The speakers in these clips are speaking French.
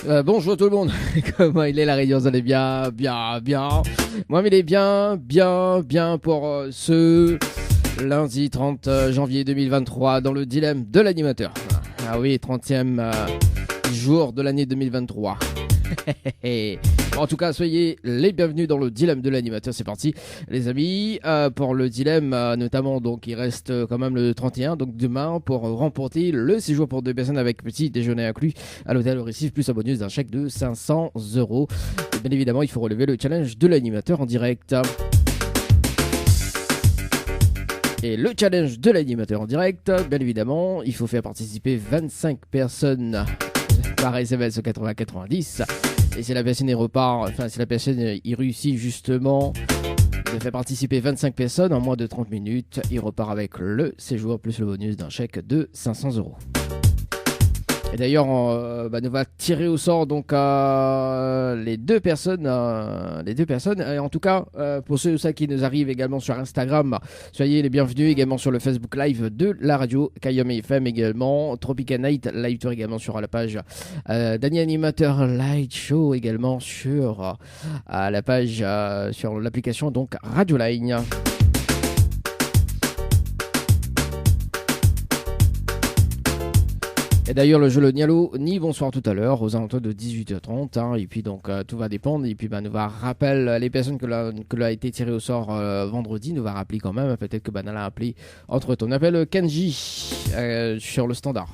Bonjour tout le monde, comment il est la Réunion? Vous allez bien, bien. Moi, il est bien pour ce lundi 30 janvier 2023 dans le dilemme de l'animateur. Ah oui, 30e jour de l'année 2023. En tout cas, soyez les bienvenus dans le dilemme de l'animateur. C'est parti, les amis. Pour le dilemme, notamment, donc il reste quand même le 31, donc demain, pour remporter le séjour pour deux personnes avec petit déjeuner inclus à l'hôtel Récif, plus un bonus d'un chèque de 500 euros. Et bien évidemment, il faut relever le challenge de l'animateur en direct. Et le challenge de l'animateur en direct, bien évidemment, il faut faire participer 25 personnes par SMS au 80-90. Et si la personne si la personne y réussit justement de faire participer 25 personnes en moins de 30 minutes, il repart avec le séjour plus le bonus d'un chèque de 500 euros. Et d'ailleurs, on va tirer au sort donc les deux personnes. Et en tout cas, pour ceux qui nous arrivent également sur Instagram, soyez les bienvenus également sur le Facebook Live de la radio Kayome FM également, Tropica Night Live Tour également sur la page Dany Animateur Light Show également sur la page sur l'application donc Radio Line. Et d'ailleurs, le jeu Le Nialo ni bonsoir tout à l'heure, aux alentours de 18h30. Et puis, donc, tout va dépendre. Et puis, nous va rappeler les personnes que l'a été tiré au sort vendredi, nous va rappeler quand même. Peut-être que Banala a appelé entre temps. On appelle Kenji sur le standard.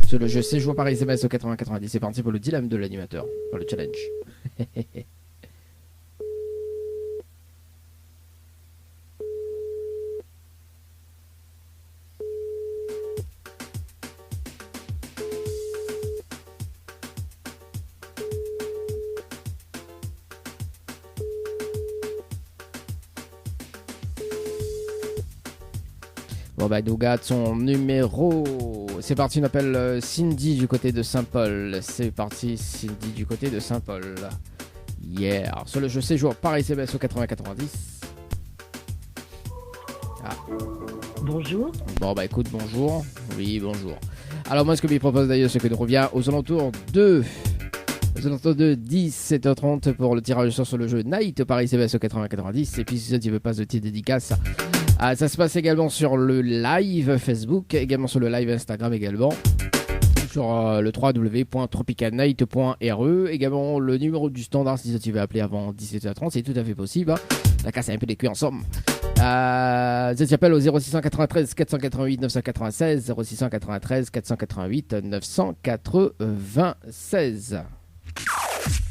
Sur le jeu séjour par SMS au 80-90. C'est parti pour le dilemme de l'animateur, pour le challenge. Bon nous garde son numéro. C'est parti, on appelle Cindy du côté de Saint-Paul. C'est parti, Cindy du côté de Saint-Paul. Yeah. Sur le jeu séjour par SMS au 80-90. Ah. Bonjour. Bon écoute, bonjour. Oui, bonjour. Alors moi ce que je propose d'ailleurs c'est que nous revient aux alentours de 17h30 pour le tirage au sort sur le jeu Night par SMS au 80-90. Et puis si tu veux pas de petite dédicace, ça se passe également sur le live Facebook, également sur le live Instagram également, sur le www.tropicanight.re. Également le numéro du standard si tu veux appeler avant 17h30, c'est tout à fait possible. La casse est un peu des culs ensemble. Tu appelles au 0693 488 996, 0693 488 996.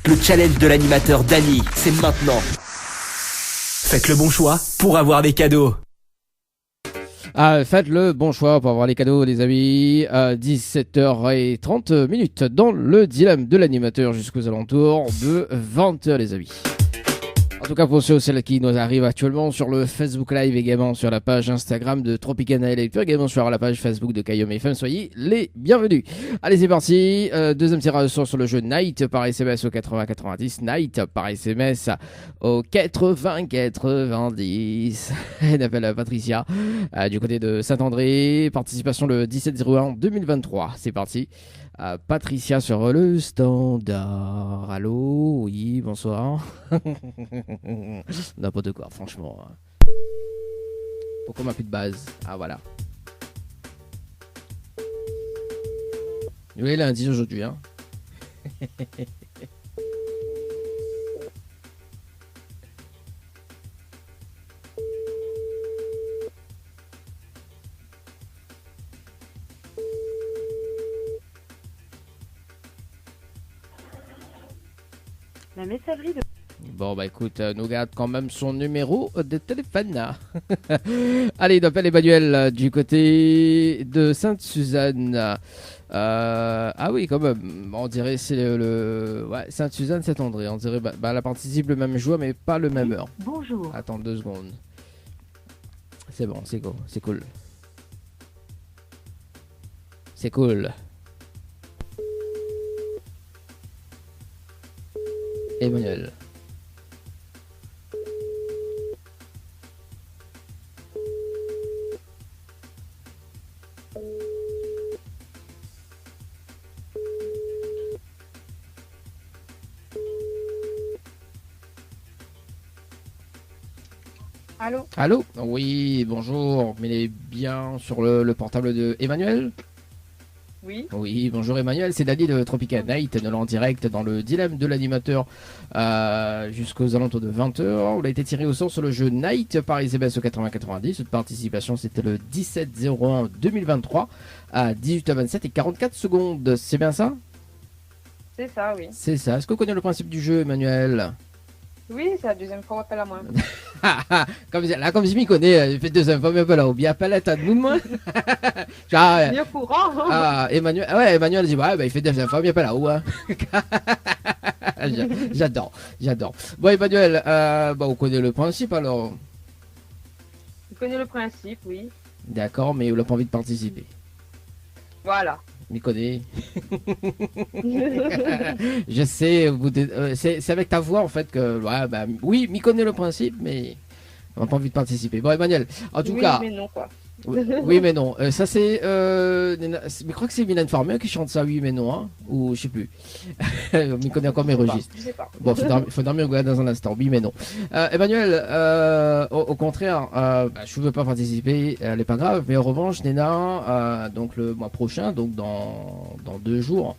Le challenge de l'animateur Dany, c'est maintenant. Faites le bon choix pour avoir des cadeaux. Faites le bon choix pour avoir les cadeaux, les amis. 17h30 dans le dilemme de l'animateur jusqu'aux alentours de 20h, les amis. En tout cas, pour ceux et celles qui nous arrivent actuellement sur le Facebook Live, également sur la page Instagram de Tropicana et également sur la page Facebook de Kayome FM, soyez les bienvenus. Allez, c'est parti. Deuxième tirage sur le jeu Night par SMS au 80-90. Night par SMS au 80-90. Elle appelle Patricia du côté de Saint-André. Participation le 17-01-2023. C'est parti. Patricia sur le standard. Allô, oui, bonsoir. N'importe quoi, franchement. Pourquoi on n'a plus de base? Ah, voilà. Oui, lundi aujourd'hui, hein. La messagerie de... Bon, écoute, nous garde quand même son numéro de téléphone. Allez, il appelle Emmanuel du côté de Sainte-Suzanne. Ah oui, quand même. On dirait c'est ouais, Sainte-Suzanne, Saint-André. On dirait elle participe le même jour, mais pas le même heure. Bonjour. Attends 2 secondes. C'est bon, c'est cool. C'est cool. C'est cool. Emmanuel. Allô? Allô? Oui, bonjour. Mais bien sur le portable de Emmanuel? Oui. Oui, bonjour Emmanuel, c'est Dany de Tropical Night, nous en direct dans le dilemme de l'animateur jusqu'aux alentours de 20h. On a été tiré au sort sur le jeu Night Paris CBS au 80-90. Votre participation c'était le 17-01-2023 à 18h27 et 44 secondes. C'est bien ça? C'est ça, oui. C'est ça. Est-ce que vous connaissez le principe du jeu, Emmanuel? Oui, c'est la deuxième fois, appel à moi. Comme je m'y connais, il fait 2 fois, mais voilà, ou bien palette à nous, moi. Ah, Bien au courant. Hein. Emmanuel, ouais, Emmanuel dit, ouais, bah, il fait 2 fois, bien pas là, ou, hein. J'adore. Bon, Emmanuel, on connaît le principe alors. Je connais le principe, oui. D'accord, mais on n'a pas envie de participer. Voilà. M'y connais. Je sais, c'est avec ta voix en fait que, ouais, bah, oui, m'y connais le principe, mais on n'a pas envie de participer. Bon, Emmanuel, en tout cas. Oui, mais non, quoi. Oui, mais non. Ça, c'est. Je crois que c'est Mylène Farmer qui chante ça, oui, mais non. Hein, ou je sais plus. On m'y connaît encore mes registres. Je sais pas. Bon, faut dormir dans un instant. Oui, mais non. Emmanuel, au contraire, je ne veux pas participer. Elle n'est pas grave. Mais en revanche, Nena, donc le mois prochain, donc dans 2 jours.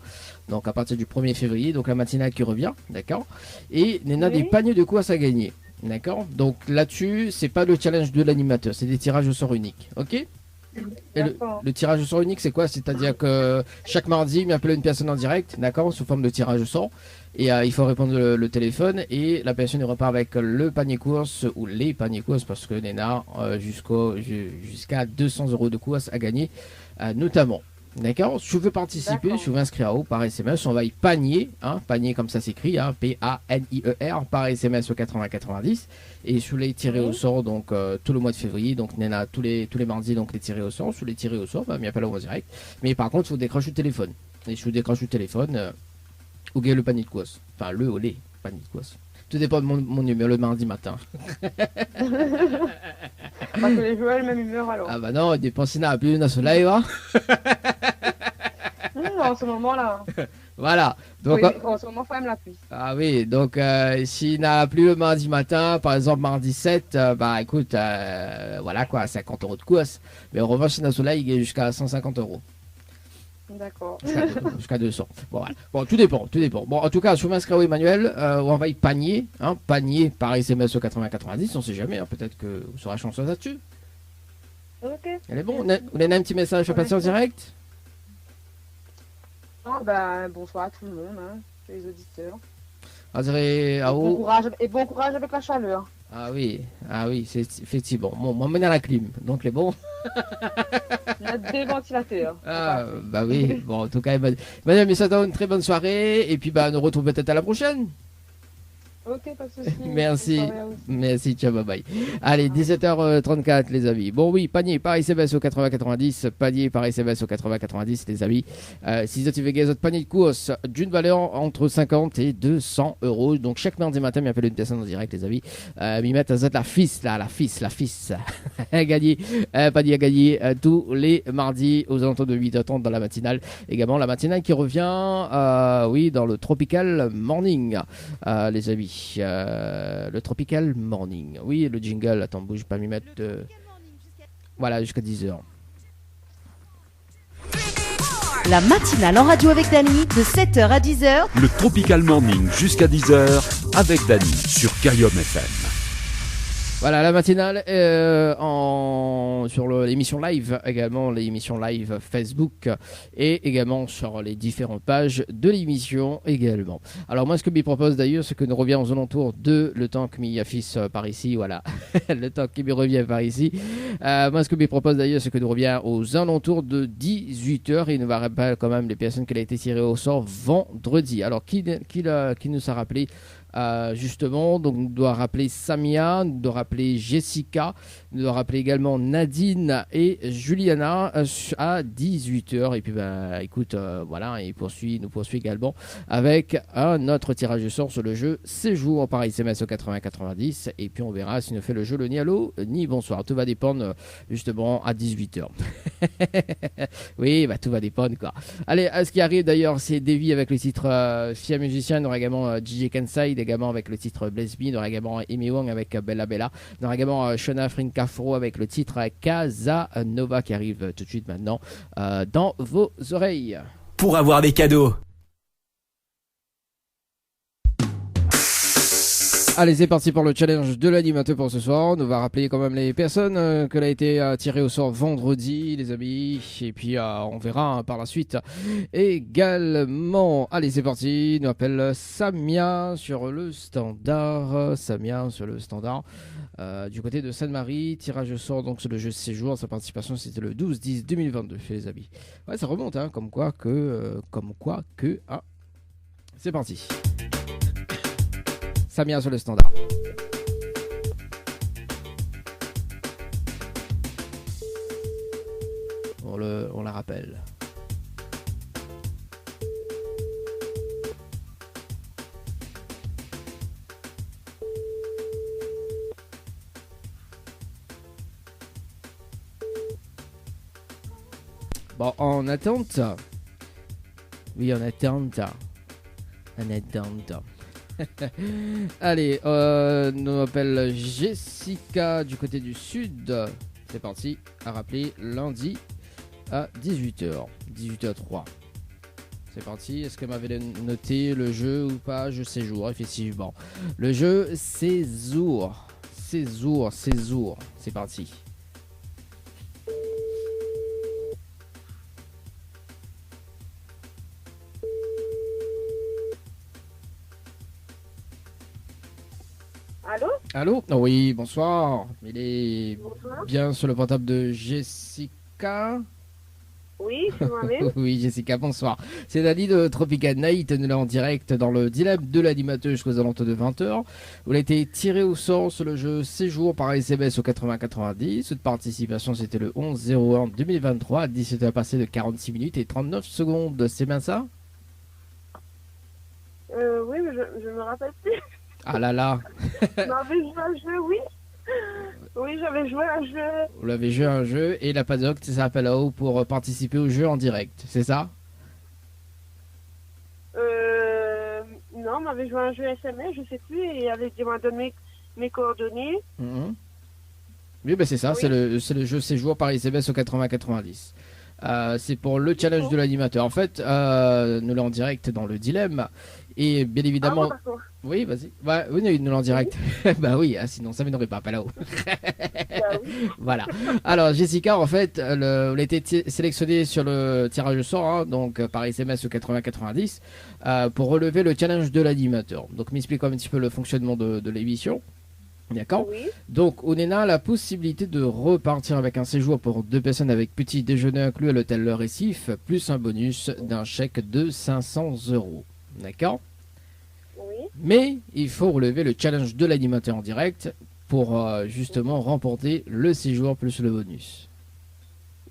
Donc à partir du 1er février, donc la matinale qui revient, d'accord. Et Nena, des paniers de quoi à gagner. D'accord. Donc là-dessus, c'est pas le challenge de l'animateur, c'est des tirages au sort uniques. Ok. Et le tirage au sort unique, c'est quoi? C'est-à-dire que chaque mardi, il m'appelle une personne en direct, d'accord, sous forme de tirage au sort. Et il faut répondre le téléphone et la personne repart avec le panier course ou les paniers courses parce que Nena jusqu'à 200 € de course à gagner, notamment. D'accord. Si tu veux participer, je veux inscrire à haut par SMS. On va y panier, hein, panier comme ça s'écrit, hein, P-A-N-I-E-R par SMS au 80-90. Et je les tirer au sort donc tout le mois de février. Donc Nena tous les mardis donc les tirer au sort. Je les tirer au sort, m'y appelle en direct. Mais par contre, il faut décrocher le téléphone. Et je vous décroche le téléphone, ou gagner le panier de course. Enfin le ou les panier de course. Tout dépend de mon numéro le mardi matin. Parce que les joueurs ont la même humeur alors. Ah bah non, dépenser n'a plus dans soleil, hein. En ce moment-là. Voilà. Donc, oui, en ce moment, il faut même la pluie. Ah oui, donc s'il n'a plus le mardi matin, par exemple mardi 7, bah écoute, voilà quoi, 50 € de course. Mais en revanche, si le soleil, il est jusqu'à 150 €. D'accord. Jusqu'à 200. Bon, voilà. Bon, tout dépend. Bon, en tout cas, je m'inscris au Emmanuel, on va y panier, hein, panier par SMS au 80-90, on sait jamais, hein, peut-être que vous serez chanceuse là-dessus. Ok. Elle est bon, on a un petit message à passer en direct? Bonsoir à tout le monde, hein, les auditeurs. On dirait, Bon courage avec la chaleur. Ah oui, c'est effectivement. Bon, moi, on est à la clim, donc les bons. On a des ventilateurs. Ah, bah oui, bon, en tout cas, madame, mais ça donne une très bonne soirée, et puis bah, nous retrouvons peut-être à la prochaine. Ok, pas de soucis. Merci, ciao, bye bye. Allez, 17h34, les amis. Bon, oui, panier par SMS au 80-90, panier par SMS au 80-90, les amis. Si vous avez gagné votre panier de course d'une valeur entre 50 et 200 €. Donc, chaque mardi matin, il m'appelle une personne en direct, les amis. M'y mettre à la fils. Gagné, panier à gagner tous les mardis aux alentours de 8h30 dans la matinale. Également, la matinale qui revient, oui, dans le Tropical Morning, les amis. Le Tropical Morning. Oui, le jingle. Attends, bouge pas, m'y mettre. Voilà, jusqu'à 10h. La matinale en radio avec Dany, de 7h à 10h. Le Tropical Morning jusqu'à 10h avec Dany sur Carium FM. Voilà, la matinale sur l'émission live, également l'émission live Facebook et également sur les différentes pages de l'émission également. Alors moi, ce que je propose d'ailleurs, c'est que nous reviens aux alentours de le temps que m'y affiche par ici, voilà, le temps qui me revient par ici. Moi, ce que je propose d'ailleurs, c'est que nous reviens aux alentours de 18h et il nous va rappeler quand même les personnes qui ont été tirées au sort vendredi. Alors, qui nous a rappelé justement, donc nous doit rappeler Samia, nous doit rappeler Jessica, nous doit rappeler également Nadine et Juliana à 18h. Et puis écoute, voilà, il nous poursuit également avec un autre tirage de sort sur le jeu Séjour par SMS au 80-90. Et puis on verra si nous fait le jeu le ni allô ni bonsoir. Tout va dépendre justement à 18h. Oui, tout va dépendre quoi. Allez, ce qui arrive d'ailleurs, c'est Davy avec le titre Fia Musicien. On aura également DJ Kansai également avec le titre Bless Me. Il y aura également Amy Wong avec Bella Bella. Il y aura également Shona Frinkafro avec le titre Casanova qui arrive tout de suite maintenant dans vos oreilles. Pour avoir des cadeaux. Allez, c'est parti pour le challenge de l'animateur pour ce soir. On va rappeler quand même les personnes que l'a été tiré au sort vendredi, les amis. Et puis on verra par la suite également. Allez, c'est parti. On appelle Samia sur le standard. Samia sur le standard. Du côté de Sainte-Marie, tirage au sort donc sur le jeu séjour. Sa participation c'était le 12-10-2022, les amis. Ouais, ça remonte, hein, comme quoi que. Ah. C'est parti. Samia sur le standard. On la rappelle. Bon, en attente. Oui, en attente. En attente. Allez, on appelle Jessica du côté du sud. C'est parti, à rappeler lundi à 18h, 18h03. C'est parti, est-ce qu'elle m'avait noté le jeu ou pas? Jeu séjour, effectivement. Le jeu séjour, séjour. C'est parti. Allô? Allô? Oh oui, bonsoir. Il est Bonsoir. bien sur le portable de Jessica. Oui, c'est moi-même. Oui, Jessica, bonsoir. C'est Dani de Tropical Night. Nous là en direct dans le dilemme de l'animateur jusqu'aux alentours de 20h. Vous avez été tiré au sort sur le jeu Séjour par SMS au 80-90. Cette participation, c'était le 11-01-2023 à 17h passé de 46 minutes et 39 secondes. C'est bien ça? Oui, mais je me rappelle plus. Ah là là. J'avais joué à un jeu, oui. Oui, j'avais joué à un jeu. Vous l'avez joué à un jeu et la PADOC s'appelle à haut pour participer au jeu en direct. C'est ça? Non, on m'avait joué à un jeu SMS, je sais plus, et il avait dit, m'a donné mes coordonnées. Mhm. Oui, ben c'est ça, Oui. c'est le jeu Séjour par SMS au 80-90. C'est pour le challenge de l'animateur. En fait, nous l'en en direct dans le dilemme. Et bien Ah évidemment. bon, d'accord. Oui, vas-y. Ouais, oui, nous l'en en direct. Bah oui, sinon ça m'énerverait pas là-haut. Bah oui. Voilà. Alors, Jessica, en fait, elle a été sélectionnée sur le tirage au sort, hein, donc par SMS au 80-90, pour relever le challenge de l'animateur. Donc, m'explique un petit peu le fonctionnement de l'émission. D'accord. Oui. Donc, on a la possibilité de repartir avec un séjour pour 2 personnes avec petit déjeuner inclus à l'hôtel Le Récif, plus un bonus d'un chèque de 500 €. D'accord. Oui. Mais il faut relever le challenge de l'animateur en direct pour justement remporter le séjour plus le bonus.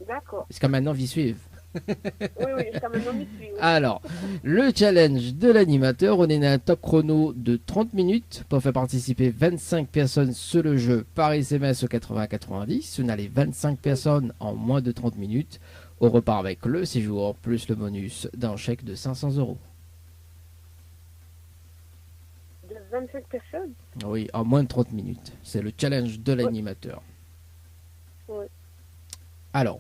D'accord. Est-ce que maintenant vous suivez? Oui, jusqu'à maintenant, m'y suis. Oui. Alors, le challenge de l'animateur, on est à un top chrono de 30 minutes pour faire participer 25 personnes sur le jeu par SMS au 80-90. On a les 25 personnes en moins de 30 minutes. On repart avec le séjour plus le bonus d'un chèque de 500 €. De 25 personnes. Oui, en moins de 30 minutes. C'est le challenge de l'animateur. Oui. Alors,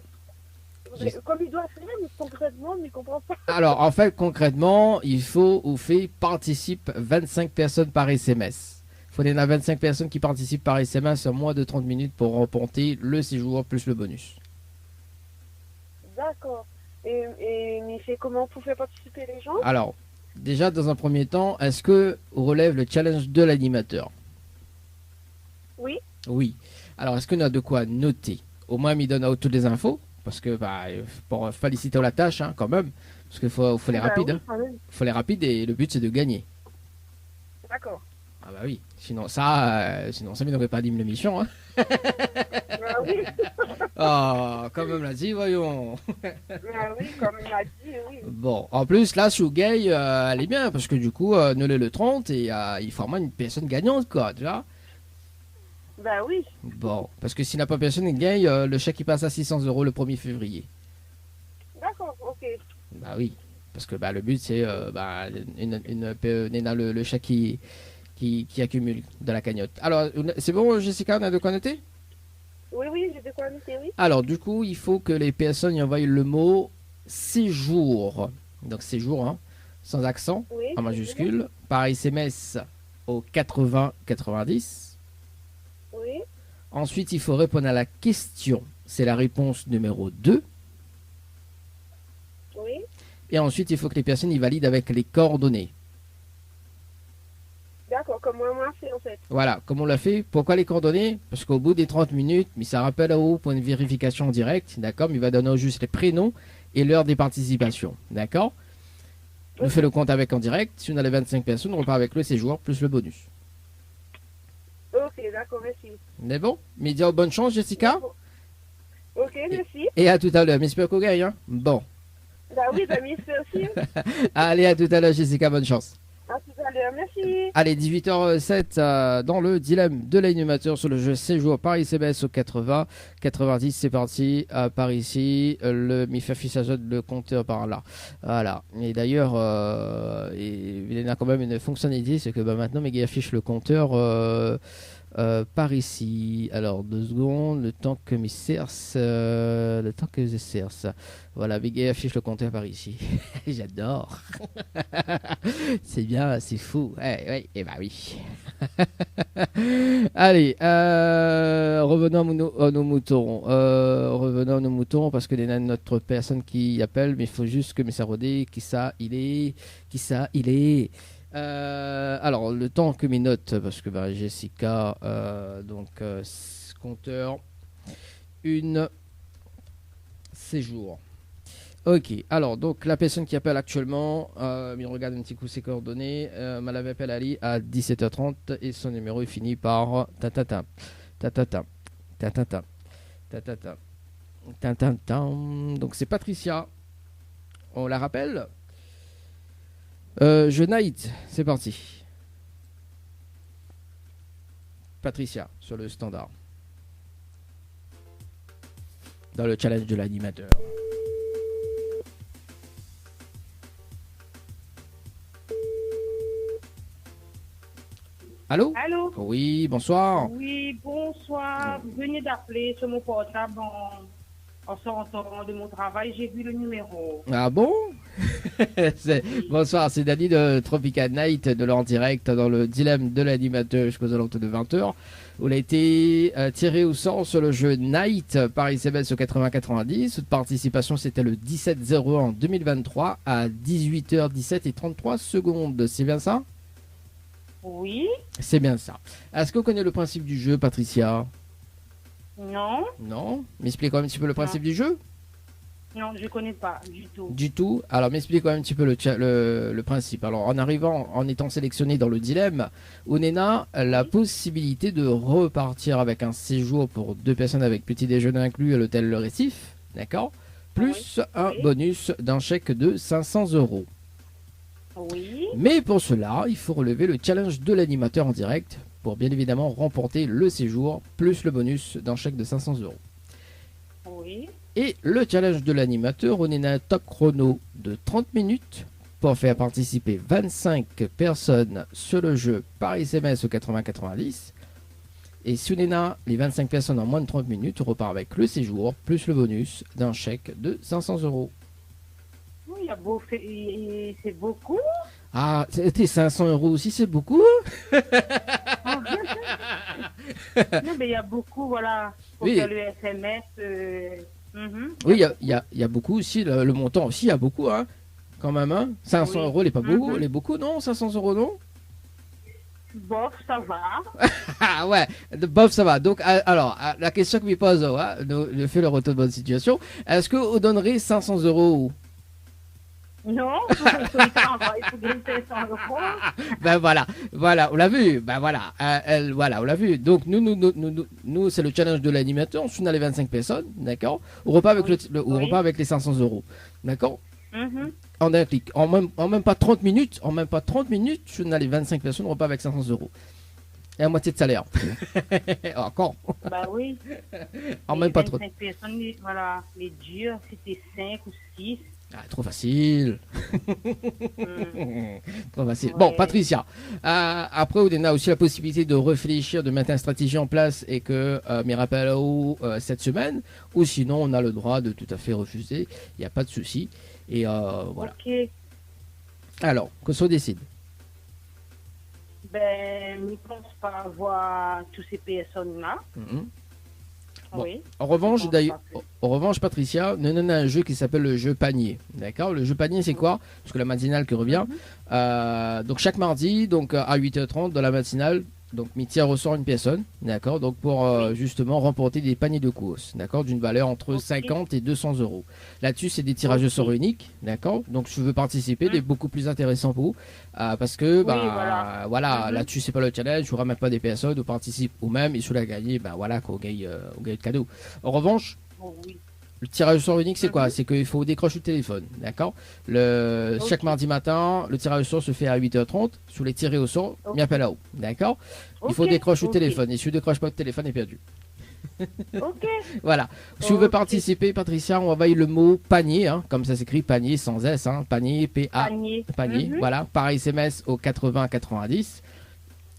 Mais comme il doit faire, mais concrètement, mais il comprend pas. Alors, en fait, concrètement, il faut ou fait participe 25 personnes par SMS. Il faut y en a 25 personnes qui participent par SMS en moins de 30 minutes pour remporter le séjour plus le bonus. D'accord. Et mais c'est comment pour faire participer les gens? Alors, déjà, dans un premier temps, est-ce que on relève le challenge de l'animateur? Oui. Oui. Alors, est-ce qu'on a de quoi noter? Au moins, il donne toutes les infos. Parce que, pour féliciter la tâche, hein, quand même. Parce qu'il faut les Bah rapides. oui, Hein. quand même. Faut les rapides et le but, c'est de gagner. D'accord. Ah bah oui. Sinon, ça m'aurait pas dit l'émission, hein. Bah oui. Oh, quand même l'a dit, voyons. Bah oui, comme il m'a dit, oui. Bon, en plus, là, Shugay, elle est bien, parce que du coup, nous le 30 et il faut vraiment une personne gagnante, quoi, tu vois. Bah oui. Bon, parce que s'il n'a pas personne qui gagne, le chèque il passe à 600 € le 1er février. D'accord, ok. Bah oui, parce que le but c'est, le chèque qui accumulent de la cagnotte. Alors, c'est bon, Jessica, on a de quoi noter? Oui, oui, j'ai de quoi noter, oui. Alors, du coup, il faut que les personnes y envoient le mot séjour. Donc, séjour, hein, sans accent, Oui. en majuscule, par SMS au 80-90. Oui, Ensuite, il faut répondre à la question. C'est la réponse numéro 2. oui. Et ensuite, il faut que les personnes y valident avec les coordonnées. D'accord, comme moi, c'est en fait. Voilà, comme on l'a fait. Pourquoi les coordonnées? Parce qu'au bout des 30 minutes, mais ça rappelle à haut pour une vérification directe, d'accord? Mais il va donner juste les prénoms et l'heure des participations, d'accord? On fait le compte avec en direct. Si on a les 25 personnes, on repart avec le séjour plus le bonus. Ok, d'accord, merci. Mais bon, média, bonne chance, Jessica. Ok, merci. Et à tout à l'heure. Mais j'espère qu'on gagne, hein? Bon. Bah oui, bah merci aussi. Allez, à tout à l'heure, Jessica, bonne chance. À tout à l'heure, merci. Allez, 18h07 dans le dilemme de l'animateur sur le jeu séjour par SMS au 80-90. C'est parti, par ici. Le MIF affiche le compteur par là. Voilà. Et d'ailleurs, il y a quand même une fonctionnalité, c'est que maintenant, Mega affiche le compteur par ici. Alors, 2 secondes, le temps que je cherche. Voilà, Mega affiche le compteur par ici. J'adore. C'est bien, c'est fou. Ouais, et bah oui. Allez, revenons à nos moutons. Revenons à nos moutons parce que il y a notre personne qui appelle, mais il faut juste que Messarodé, qui ça il est. Alors, le temps que mes notes, parce que bah, Jessica, compteur, une séjour. Ok, alors donc la personne qui appelle actuellement, il regarde un petit coup ses coordonnées, Malavé appelle Ali à 17h30 et son numéro est fini par tatata. Donc c'est Patricia, on la rappelle. Je night, c'est parti. Patricia sur le standard. Dans le challenge de l'animateur. Allô? Allô? Oui, bonsoir. Oui, bonsoir. Vous venez d'appeler sur mon portable en sortant de mon travail. J'ai vu le numéro. Ah bon? Bonsoir, c'est Dani de Tropical Night de l'en direct dans le dilemme de l'animateur jusqu'aux alentours de 20h. Où il a été tiré au sort sur le jeu Night par SMS au 80-90. Toute participation, c'était le 17-01 2023 à 18h17 et 33 secondes. C'est bien ça? Oui? C'est bien ça. Est-ce que vous connaissez le principe du jeu, Patricia? Non? Non? M'explique un petit peu le principe du jeu? Non, je connais pas du tout. Du tout. Alors, m'explique un petit peu le principe. Alors, en arrivant, en étant sélectionné dans le dilemme, on a la possibilité de repartir avec un séjour pour 2 personnes avec petit déjeuner inclus à l'hôtel Le Récif, d'accord? Plus un bonus d'un chèque de 500 €. Oui? Mais pour cela, il faut relever le challenge de l'animateur en direct pour bien évidemment remporter le séjour plus le bonus d'un chèque de 500 €. Oui? Et le challenge de l'animateur, on est à un top chrono de 30 minutes pour faire participer 25 personnes sur le jeu par SMS au 80-90. Et si on est là, les 25 personnes en moins de 30 minutes, on repart avec le séjour plus le bonus d'un chèque de 500 €. Oui, c'est beaucoup. Ah, c'était 500 € aussi, c'est beaucoup. Non, mais il y a beaucoup, voilà. Pour Oui. faire le SMS. Oui, il y a beaucoup aussi, le montant aussi, il y a beaucoup, hein, quand même. Hein. 500 Oui. €, il n'est pas beaucoup, il est beaucoup, non? 500 € non? Bof, ça va. Ah ouais, bof, ça va. Donc, alors, la question que me pose, hein, je fais le retour de bonne situation. Est-ce que vous donnerez 500 € Non, il faut gagner 500 €. Ben voilà, on l'a vu. Ben voilà, voilà, on l'a vu. Donc nous c'est le challenge de l'animateur. On a les 25 personnes, d'accord. On repart avec on repart avec les 500 €, d'accord. En un clic, en même pas 30 minutes, on a les 25 personnes, on repart avec 500 €. Et à moitié de salaire. Encore. Bah oui. En même pas trop. 25 personnes, voilà, les durs, c'était 5 ou 6. Ah, trop facile. Trop facile. Ouais. Bon, Patricia. Après, on a aussi la possibilité de réfléchir, de mettre une stratégie en place et que me rappelle cette semaine. Ou sinon, on a le droit de tout à fait refuser. Il n'y a pas de souci. Et voilà. Ok. Alors, que se décide. Ben, je ne pense pas avoir toutes ces personnes-là. Mhm. Bon. Oui. En revanche, Je pense d'ailleurs, pas que- en revanche, Patricia, nous on a un jeu qui s'appelle le jeu panier. D'accord? Le jeu panier, c'est quoi? Parce que la matinale qui revient. Donc chaque mardi, donc à 8h30 dans la matinale, donc Mitya ressort une personne, d'accord? Donc pour justement remporter des paniers de course, d'accord? D'une valeur entre Ok. 50 et 200 euros. Là-dessus, c'est des tirages au Ok. sort uniques, d'accord? Donc je veux participer, c'est beaucoup plus intéressant pour vous, parce que voilà, Mhm. là-dessus c'est pas le challenge, je ramène pas des personnes, on participe ou même et sous la gagner, voilà, qu'on gagne de cadeaux. En revanche, Oh, oui. le tirage au sort unique, c'est quoi? C'est qu'il faut décrocher le téléphone, d'accord? Chaque Ok. mardi matin, le tirage au sort se fait à 8h30. Sous les tirés au sort, Ok. il m'appelle là-haut, d'accord? Il faut Ok, décrocher le ok. téléphone. Et si tu ne décroches pas le téléphone, est perdu. Ok. Voilà. Si vous voulez Ok. participer, Patricia, on envoie le mot panier, hein, comme ça s'écrit panier sans S, hein, panier, P-A, Panier. panier, Mhm. voilà, par SMS au 80-90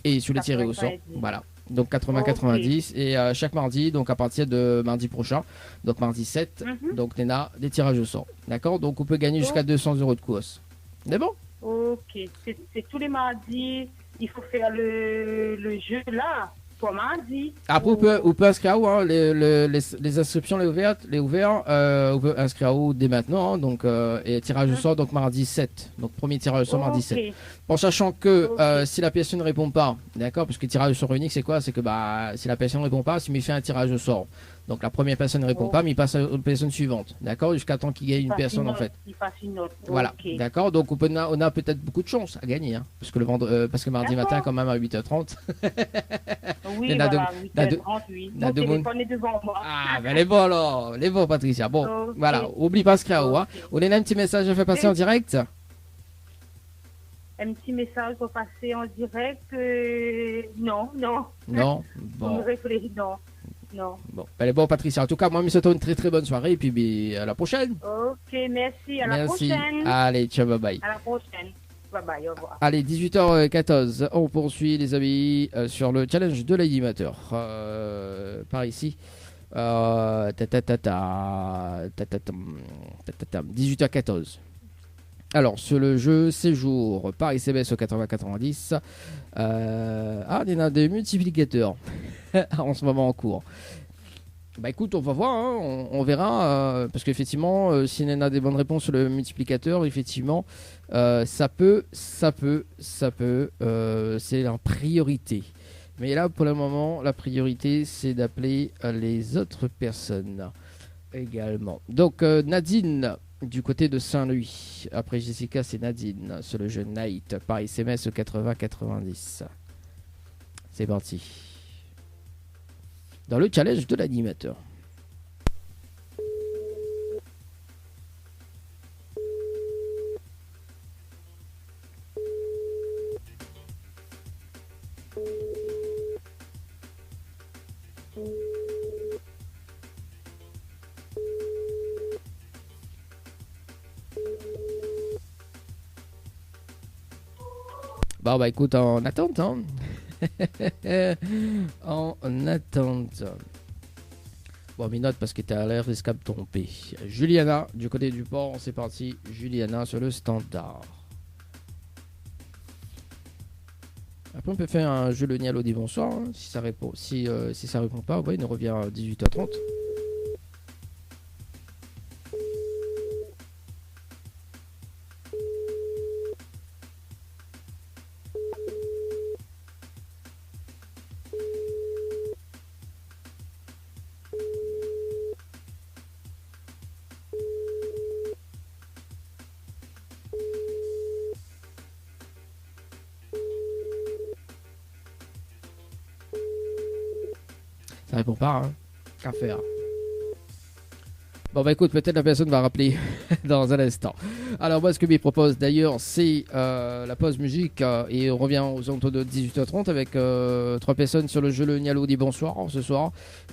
et sur les tirés au sort, 90. voilà. Donc 80-90 et chaque mardi, donc à partir de mardi prochain, donc mardi 7, Mhm. donc Néna, des tirages au sort, d'accord? Donc on peut gagner jusqu'à 200 euros de course. C'est bon? Ok. C'est tous les mardis. Il faut faire le jeu là. Pour mardi. Après, on peut inscrire à où, hein, les inscriptions les ouvertes, on peut inscrire à où dès maintenant, hein, donc et tirage au sort donc mardi 7, donc premier tirage au sort mardi 7. Ok. En sachant que Ok. si la personne ne répond pas, d'accord, parce que tirage au sort unique c'est quoi? C'est que si la personne ne répond pas, il me fait un tirage au sort. Donc la première personne ne répond Oh. pas, mais il passe à la personne suivante, d'accord, jusqu'à temps qu'il gagne une Il passe personne en note, fait. Il passe une note. Voilà, Ok. d'accord. Donc on a peut-être beaucoup de chance à gagner, hein, parce que parce que mardi D'accord. matin quand même à 8h30. Oui, Il y en a voilà, deux- il y en a deux- 8h30, oui. il y en a Mon deux téléphone est devant moi. Ah, ben les bons alors, les bons Patricia. Bon, Ok. voilà, oublie pas ce qu'il y a, hein. Ok. On a un petit message à faire passer en direct. Un petit message pour passer en direct. Non. Non, On bon, réfléchit, non. Non. bon, ben les bons Patricia. En tout cas, moi, je me souhaite une très très bonne soirée et puis à la prochaine. Ok, merci. À la Merci. prochaine. Allez, ciao, bye bye. À la prochaine. Bye bye, au revoir. Allez, 18h14, on poursuit les amis sur le challenge de l'animateur. Par ici. 18h14. Alors, sur le jeu séjour par SMS au 80-90, il y en a des multiplicateurs en ce moment en cours. Bah écoute, on va voir, hein, on verra, parce qu'effectivement, si on a des bonnes réponses sur le multiplicateur, effectivement, ça peut, c'est la priorité. Mais là, pour le moment, la priorité, c'est d'appeler les autres personnes également. Donc, Nadine, du côté de Saint-Louis. Après Jessica, c'est Nadine, sur le jeu Night, par SMS au 80-90. C'est parti. Dans le challenge de l'animateur. Bon bah écoute, en attente, hein. En attente. Bon, mais note parce que t'as l'air d'escape trompé. Juliana, du côté du port, c'est parti. Juliana sur le standard. Après, on peut faire un jeu le Nialo dit bonsoir. Hein, si ça répond, si ça répond pas, ouais, il nous revient à 18h30. Ça répond pas, hein. Qu'à faire. Bon bah écoute, peut-être la personne va rappeler dans un instant. Alors moi ce que je propose d'ailleurs c'est la pause musique et on revient aux alentours de 18h30 avec 3 personnes sur le jeu Le Nialo dit bonsoir ce soir.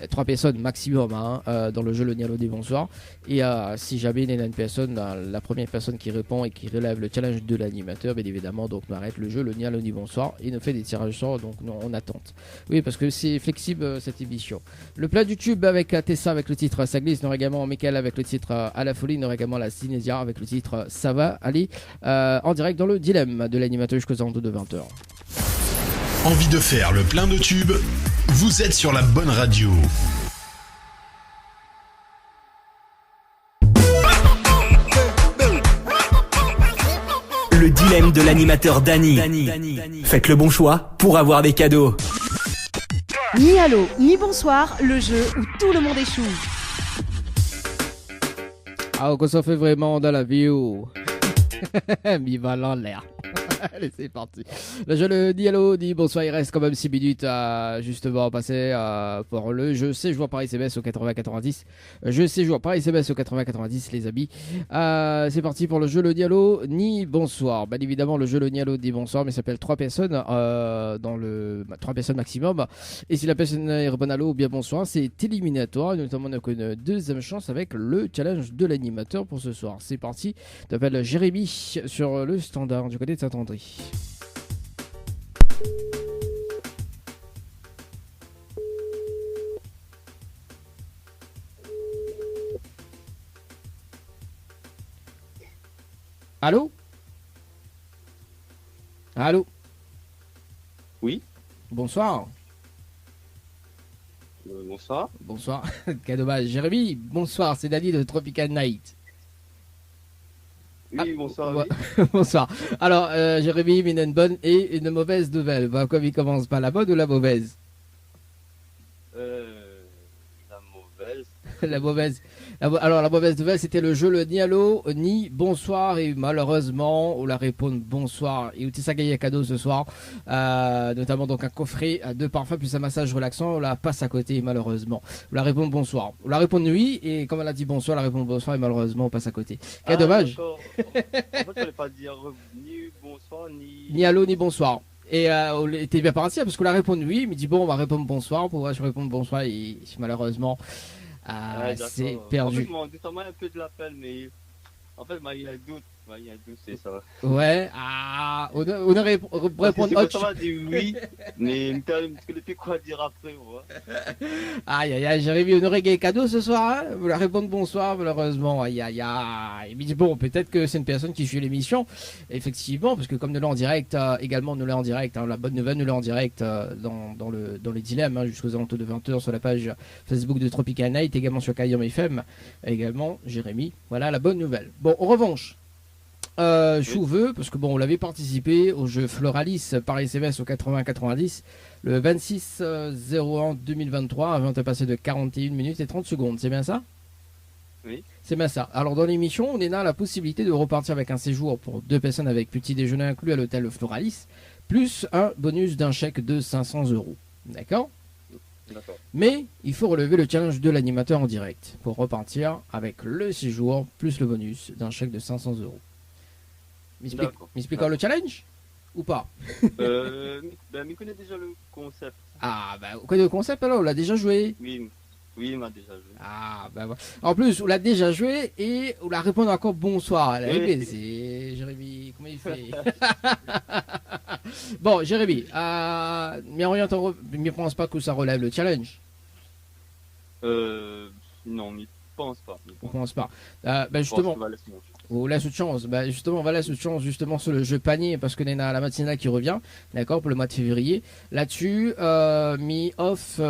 3 personnes maximum dans le jeu Le Nialo dit bonsoir. Et si jamais il y a une personne, la première personne qui répond et qui relève le challenge de l'animateur, bien évidemment, donc on arrête le jeu Le Nialo dit bonsoir et nous fait des tirages au sort, donc nous, on attente. Oui, parce que c'est flexible cette émission. Le plat du tube avec Tessa avec le titre Ça glisse, nous aura également Michael avec le titre À la folie, nous aura également la Cinésia avec le titre Ça va aller en direct dans le dilemme de l'animateur jusqu'aux alentours de 20h. Envie de faire le plein de tubes? Vous êtes sur la bonne radio. Le dilemme de l'animateur Dany. Faites le bon choix pour avoir des cadeaux. Ni allô, ni bonsoir, le jeu où tout le monde échoue. Ah, qu'on s'en fait vraiment dans la vie où mi va en l'air. Allez, c'est parti. Le jeu le dit allô, dit bonsoir. Il reste quand même 6 minutes à justement passer pour le jeu séjour par SMS au 80-90. Jeu séjour par SMS au 80-90, les amis. C'est parti pour le jeu le Nialo ni bonsoir. Bien évidemment, le jeu le Nialo dit bonsoir, mais ça s'appelle 3 personnes dans le 3 personnes maximum. Et si la personne répond allô ou bien bonsoir, c'est éliminatoire. Et notamment, on a une deuxième chance avec le challenge de l'animateur pour ce soir. C'est parti. T'appelles Jérémy sur le standard du côté de Saint-André. Allô? Allô? Oui. Bonsoir. Bonsoir. Bonsoir. Quel dommage. Jérémy, bonsoir. C'est Dany de Tropical Night. Oui, bonsoir. Ouais. Oui. Bonsoir. Alors, Jérémy, il a une bonne et une mauvaise nouvelle. Bah, comme il commence par la bonne ou la mauvaise? La mauvaise. La mauvaise. Alors, la mauvaise nouvelle, c'était le jeu le ni allô, ni bonsoir. Et malheureusement, on la répond bonsoir. Et c'est ça gagné à cadeau ce soir. Notamment donc un coffret à 2 parfums plus un massage relaxant. On la passe à côté, malheureusement. On la répond bonsoir. On la répond oui. Et comme elle a dit bonsoir, on la répond bonsoir. Et malheureusement, on passe à côté. Quel dommage. En fait, il fallait pas dire ni bonsoir, ni. Ni allô, ni bonsoir. Et on était bien parti parce qu'on la répond oui. Il me dit bon, on va répondre bonsoir. Pour moi, je réponds bonsoir. Et malheureusement. C'est perdu. En fait, je m'en un peu de l'appel, mais en fait, il y a un doute. Il y a un doute, c'est ça. Ouais, on aurait répondre autre chose. Dire oui, mais je ne sais quoi dire après. Ouais. Aïe, aïe, aïe, Jérémy, on aurait gagné cadeau ce soir. Hein, vous la répondre bonsoir, malheureusement. Aïe, aïe, aïe. Il me dit bon, peut-être que c'est une personne qui suit l'émission. Effectivement, parce que comme nous l'avons en direct, également, nous l'avons en direct. Hein, la bonne nouvelle, nous l'avons en direct dans les dilemmes, hein, jusqu'aux alentours de 20h sur la page Facebook de Tropical Night, également sur Kayom FM. Également, Jérémy. Voilà la bonne nouvelle. Bon, en revanche. Je vous veux, parce que bon, on l'avait participé au jeu Floralis par SMS au 80-90 le 26-01-2023 avant de passer de 41 minutes et 30 secondes, c'est bien ça? Oui. C'est bien ça. Alors dans l'émission, on est là la possibilité de repartir avec un séjour pour 2 personnes avec petit déjeuner inclus à l'hôtel Floralis, plus un bonus d'un chèque de 500 €. D'accord? D'accord. Mais il faut relever le challenge de l'animateur en direct pour repartir avec le séjour plus le bonus d'un chèque de 500 €. M'expliquons le challenge ou pas? Mais connaît déjà le concept. Ah, bah, vous connaissez le concept alors? On l'a déjà joué? Oui, il m'a déjà joué. Ah, bah, voilà. En plus, on l'a déjà joué et on l'a répondu encore bonsoir. Oui. C'est Jérémy, comment il fait? Bon, Jérémy, mais en rien, ne pense pas que ça relève le challenge. Non, je pense pas. On pense pas. Justement. On laisse une chance. Justement, on va laisser une chance justement sur le jeu panier parce que on a la matinale qui revient, d'accord, pour le mois de février. Là-dessus, mis off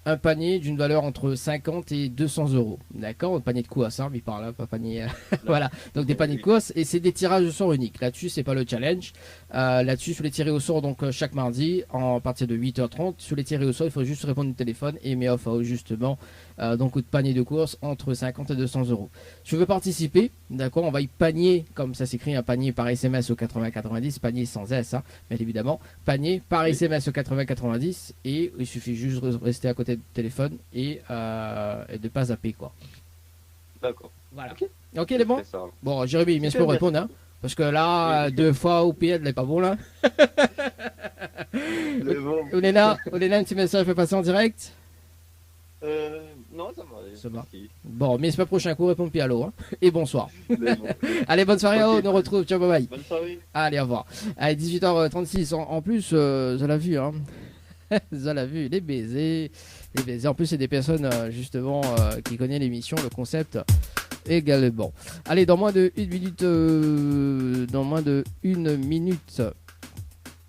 un panier d'une valeur entre 50 et 200 €. D'accord, un panier de course, hein, mais par là, pas panier. Voilà, donc des paniers de course et c'est des tirages au sort uniques. Là-dessus, c'est pas le challenge. Là-dessus, sur les tirés au sort, donc chaque mardi, à partir de 8h30, sur les tirés au sort, il faut juste répondre au téléphone et met off justement. Donc de panier de course entre 50 et 200 €. Si tu veux participer, d'accord, on va y panier, comme ça s'écrit, un panier par SMS au 80-90, panier sans S, hein, bien évidemment, panier par SMS au 80-90 et il suffit juste de rester à côté du téléphone et de pas zapper quoi. D'accord. Voilà. Ok, il est bon? C'est ça. Bon, Jérémy, bien sûr, Super, répondre, hein. Parce que là, 2 fois au pied, elle n'est pas bon, là. C'est bon. Oléna, un petit message fait passer en direct? Non, ça va. Ça va. Merci. Bon, mais c'est pas prochain coup, répond puis allô, hein. Et bonsoir. C'est bon. Allez, bonne soirée, Ok. on nous retrouve, ciao, bye bye. Bonne soirée. Allez, au revoir. Allez, 18h36, en plus, ça l'a vu, hein. Ça l'a vu, les baisers. Les baisers. En plus, c'est des personnes, justement, qui connaissent l'émission, le concept également. Allez, dans moins de 1 minute, dans moins de 1 minute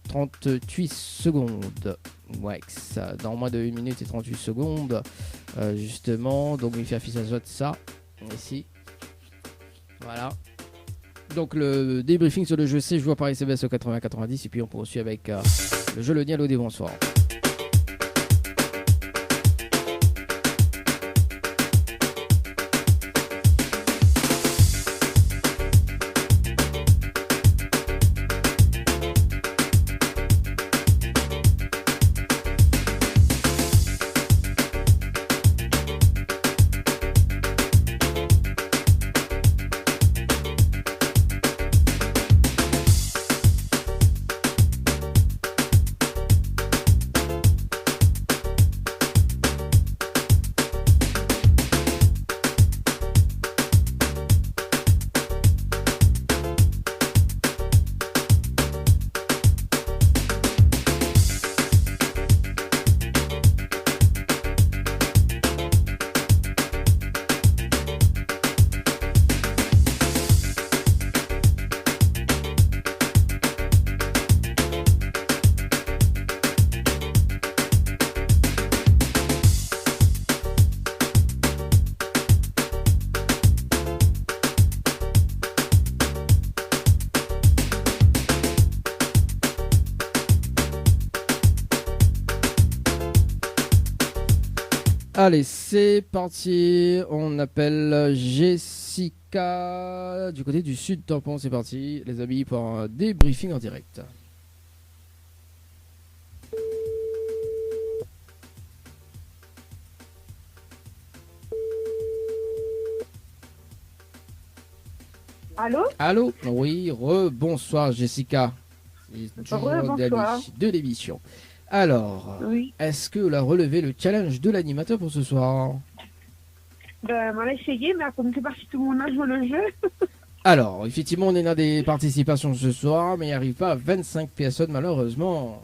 38 secondes. Ouais, ça, dans moins de 1 minute et 38 secondes, justement. Donc, il fait affichage de ça, ici. Voilà. Donc, le débriefing sur le jeu C, joueur par SMS au 80-90. Et puis, on poursuit avec le jeu Le Nialo des bonsoirs. Allez, c'est parti. On appelle Jessica du côté du sud tampon. C'est parti, les amis, pour un débriefing en direct. Allô? Allô? Oui, bonsoir Jessica. Et toujours Rebonsoir. de l'émission. Alors, Oui. est-ce que vous a relevé le challenge de l'animateur pour ce soir? Ben, on a essayé, mais comme c'est parti tout le monde a joué le jeu. Alors, effectivement, on est dans des participations ce soir, mais il n'y arrive pas à 25 personnes malheureusement.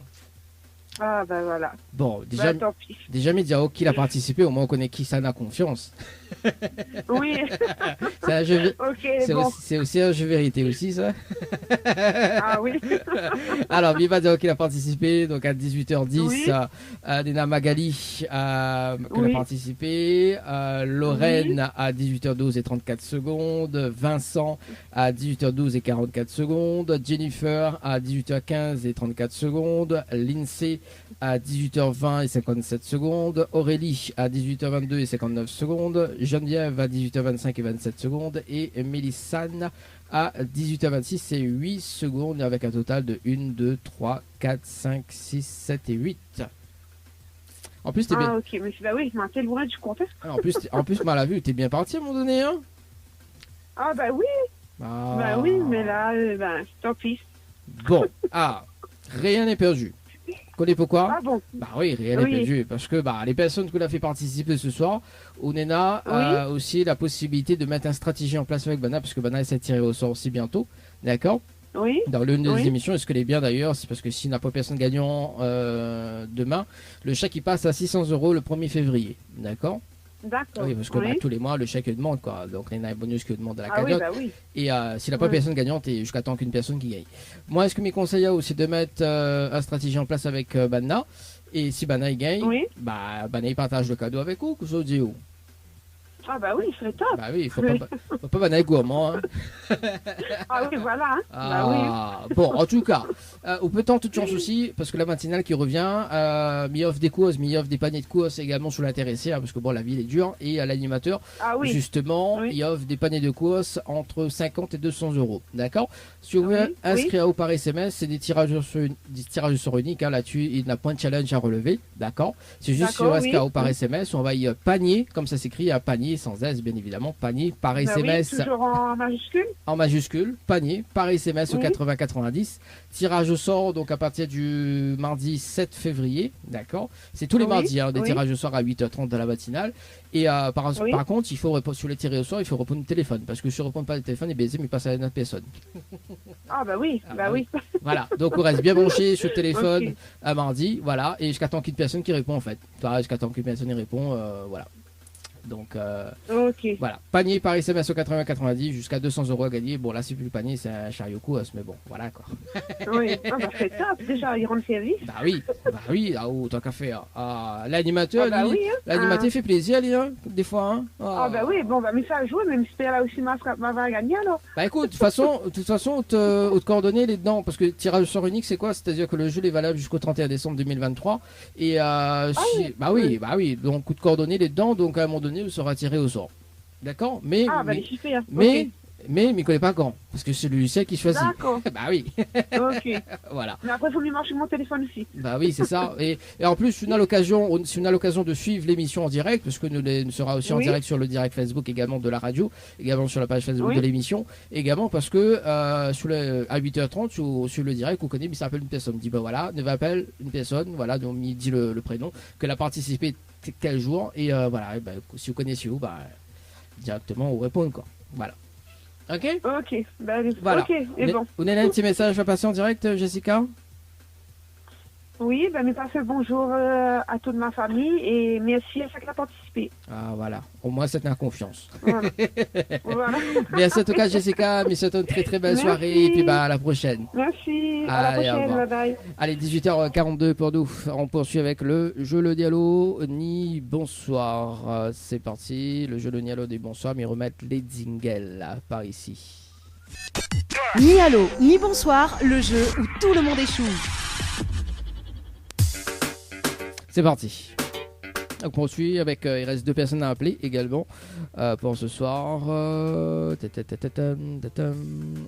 Ah, ben voilà. Bon, déjà, Ben, tant pis. déjà Média qui a participé, au moins on connaît qui ça a confiance. Oui. C'est un jeu, Ok, c'est bon. aussi un jeu vérité aussi, ça. Ah oui. Alors, Viva Diao qui a participé, donc à 18h10, Oui. Nena Magali qui a Oui. participé, Lorraine à 18h12 et 34 secondes, Vincent à 18h12 et 44 secondes, Jennifer à 18h15 et 34 secondes, Lindsay à 18h20 et 57 secondes, Aurélie à 18h22 et 59 secondes, Geneviève à 18h25 et 27 secondes et Mélissane à 18h26 et 8 secondes avec un total de 1, 2, 3, 4, 5, 6, 7 et 8. En plus, t'es bien. Ah, ok, mais bah oui, je m'étais loin du compte. En plus, mal à vue, t'es bien parti à un moment donné, hein? Ah, bah oui. Ah. Bah oui, mais là, ben, tant pis. Bon, rien n'est perdu. Connais pourquoi? Ah bon? Bah oui, rien n'est Oui. perdu. Parce que les personnes que l'on a fait participer ce soir, Onena a aussi la possibilité de mettre une stratégie en place avec Bana, parce que Bana essaie de tirer au sort aussi bientôt. D'accord? Oui. Dans l'une des Oui. émissions, et ce que est bien d'ailleurs, c'est parce que s'il n'a pas personne gagnant demain, le chèque il passe à 600 € le 1er février. D'accord? D'accord. Oui, parce que tous les mois, le chèque demande quoi. Donc, il y a un bonus que demande à la Ah oui, cagnotte. bah oui. Et s'il n'a pas Ouais. personne gagnante, et jusqu'à temps qu'une personne qui gagne. Moi, est-ce que mes conseils c'est de mettre une stratégie en place avec Banna. Et si Banna il gagne, Oui. Banna il partage le cadeau avec vous, que ça dit où? Ah bah oui, c'est top. Bah oui, faut Oui. pas Banna être gourmand. Hein. Ah oui, voilà. Hein. Bah oui. Bon, en tout cas, ou peut-être toute chance aussi, parce que la matinale qui revient, m'y offre des courses, m'y offre des paniers de courses également sur l'intéressé, parce que bon, la ville est dure, et à l'animateur, Ah oui. justement, Oui. il offre des paniers de courses entre 50 et 200 €. D'accord? Si vous voulez Oui, inscrire à vous par SMS, c'est des tirages sur unique, hein, là-dessus, il n'a point de challenge à relever. D'accord? C'est juste sur D'accord, inscrire à oui. vous par SMS, on va y panier, comme ça s'écrit, un panier, sans S, bien évidemment. Panier par Bah SMS. oui, toujours en majuscule. En majuscule, panier, par SMS au Oui. 80-90. Tirage au sort, donc à partir du mardi 7 février, d'accord. C'est tous les Oui, mardis, des oui. tirages au sort à 8h30 de la matinale. Et Oui. par contre, il faut répondre sur les tirés au sort, il faut répondre au téléphone. Parce que si on ne répond pas au téléphone, il passe à une autre personne. Ah bah oui, Ah, bah bah oui. Voilà, donc on reste bien branché sur le téléphone Ok. à mardi, voilà. Et jusqu'à temps qu'il y ait une personne qui répond en fait. Jusqu'à temps qu'une personne y répond, voilà. Donc Ok. voilà, panier par SMS au 80-90 jusqu'à 200 € à gagner. Bon là c'est plus le panier, c'est un chariot course, mais bon voilà quoi. Oui. Ah bah c'est top. Déjà, ils rendent service. Bah oui, tant qu'à faire. Ah, l'animateur, Ah bah lui, oui, hein. l'animateur fait plaisir, lui, hein, des fois. Hein. Ah bah oui, bon bah mais ça joue, même j'espère là aussi ma gagner alors. Bah écoute, de toute façon, on te coordonner les dedans, parce que tirage au sort unique, c'est quoi? C'est-à-dire que le jeu est valable jusqu'au 31 décembre 2023. Et bah oui, donc coup de coordonnées les dedans, donc à un moment donné, vous sera tiré au sort. D'accord? Mais, Ah bah les super. mais il connaît pas quand, parce que c'est le logiciel qui choisit. D'accord. Bah oui, Ok. voilà. Mais après, il faut lui marcher mon téléphone aussi. Bah oui, c'est ça. Et en plus, si on a l'occasion de suivre l'émission en direct, parce que nous sera aussi en Oui. direct sur le direct Facebook également de la radio, également sur la page Facebook Oui. de l'émission, également parce que à 8h30 sur le direct, vous connaissez, il s'appelle une personne. Il dit bah voilà, ne appelle une personne, voilà, donc il dit le prénom, qu'elle a participé tel jour, et voilà, et bah, si vous connaissez vous, bah directement vous répondre quoi. Voilà. Ok. Ok. Bah, Voilà. ok. Et bon. Vous avez un petit message à passer en direct, Jessica? Oui, bah mais passez le bonjour à toute ma famille et merci à ceux qui ont participé. Ah voilà, au moins c'est une confiance. Voilà. Voilà. Merci en tout cas Jessica, mais c'est une très très belle Merci. soirée et puis bah à la prochaine. Merci. À Allez, la au prochaine. revoir. Bye bye. Allez, 18h42 pour nous. On poursuit avec le jeu le dialogue ni bonsoir. C'est parti, le jeu le dialogue des bonsoirs, mais remettre les jingles par ici. Ni allô, ni bonsoir, le jeu où tout le monde échoue. C'est parti. Donc on poursuit avec, il reste 2 personnes à appeler également pour ce soir.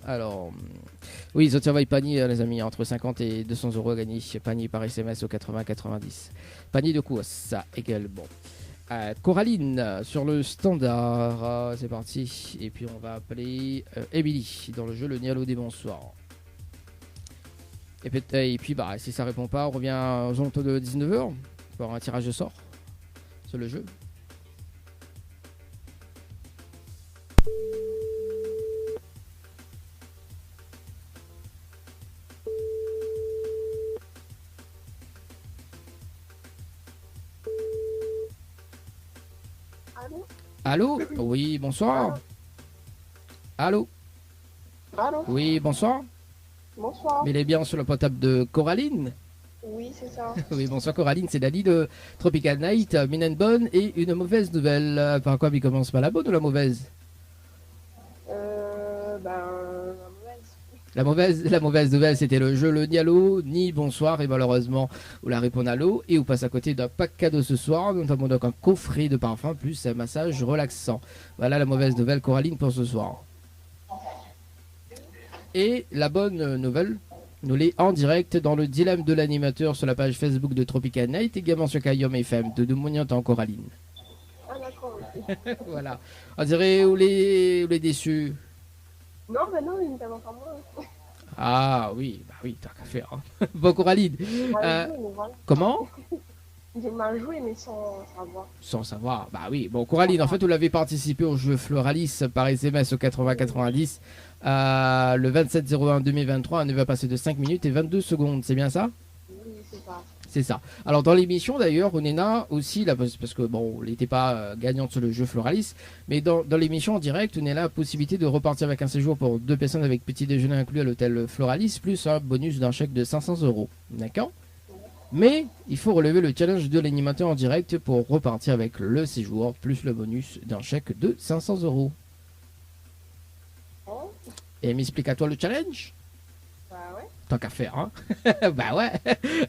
Alors, oui, ils obtiennent panier les amis, entre 50 et 200 € à gagner. Panier par SMS au 80-90. Panier de course, ça également. Coraline sur le standard, c'est parti. Et puis on va appeler Emily dans le jeu le Nialo des bonsoirs. Et puis bah, si ça répond pas, on revient aux alentours de 19h pour un tirage de sort sur le jeu. Allô? Oui, bonsoir. Allô? Allô? Oui, bonsoir. Bonsoir. Mais il est bien sur le portable de Coraline. Oui, c'est ça. Oui, bonsoir Coraline, c'est Dali de Tropical Night, mine and bonne et une mauvaise nouvelle. Par quoi il commence par la bonne ou la mauvaise? La mauvaise. La mauvaise nouvelle, c'était le jeu le Nialo, ni bonsoir, et malheureusement, vous la répondez à l'eau, et vous passez à côté d'un pack cadeau ce soir, notamment donc un coffret de parfum, plus un massage relaxant. Voilà la mauvaise nouvelle, Coraline, pour ce soir. Et la bonne nouvelle, nous l'est en direct dans le dilemme de l'animateur sur la page Facebook de Tropical Night, également sur Kayom FM, de Mouniantan, Coraline. Ah, d'accord. Voilà. On dirait où les déçus. Non, ben non, il ne t'avance pas moi. Ah oui, bah oui, t'as qu'à faire. Hein. Bon, Coraline. Comment? J'ai mal joué, mais sans savoir. Sans savoir, bah oui. Bon, Coraline, en fait, vous l'avez participé au jeu Floralis par SMS au 80-90 le 27-01-2023. On va passer de 5 minutes et 22 secondes, c'est bien ça? Oui, c'est ça. C'est ça. Alors, dans l'émission, d'ailleurs, Onena aussi, là, parce que bon, elle n'était pas gagnante sur le jeu Floralis, mais dans l'émission en direct, on a la possibilité de repartir avec un séjour pour 2 personnes avec petit déjeuner inclus à l'hôtel Floralis, plus un bonus d'un chèque de 500 €. D'accord? Mais il faut relever le challenge de l'animateur en direct pour repartir avec le séjour, plus le bonus d'un chèque de 500 €. Et m'explique à toi le challenge? Bah ouais. Tant qu'à faire, hein. Bah ouais.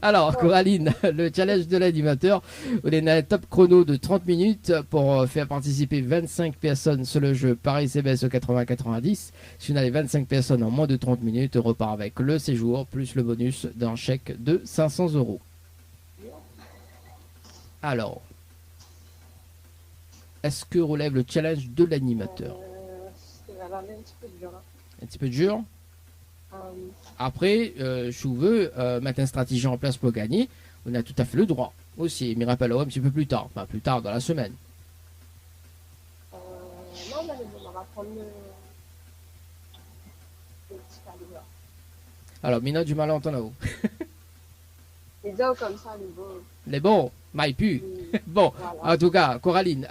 Alors, Coraline, le challenge de l'animateur, on est à un top chrono de 30 minutes pour faire participer 25 personnes sur le jeu par SMS au 80-90. Si on a les 25 personnes en moins de 30 minutes, on repart avec le séjour plus le bonus d'un chèque de 500 €. Alors, est-ce que relève le challenge de l'animateur? C'est vraiment un petit peu dur. Hein. Un petit peu dur. Oui. Après, je veux mettre une stratégie en place pour gagner. On a tout à fait le droit aussi. Mais rappelle un petit peu plus tard. Enfin, plus tard dans la semaine. Non, on va prendre le petit calibre. Alors, Mina a du mal à entendre là-haut. Les deux comme ça, les beaux. Les bons, maille pu. Bon, Voilà. en tout cas, Coraline,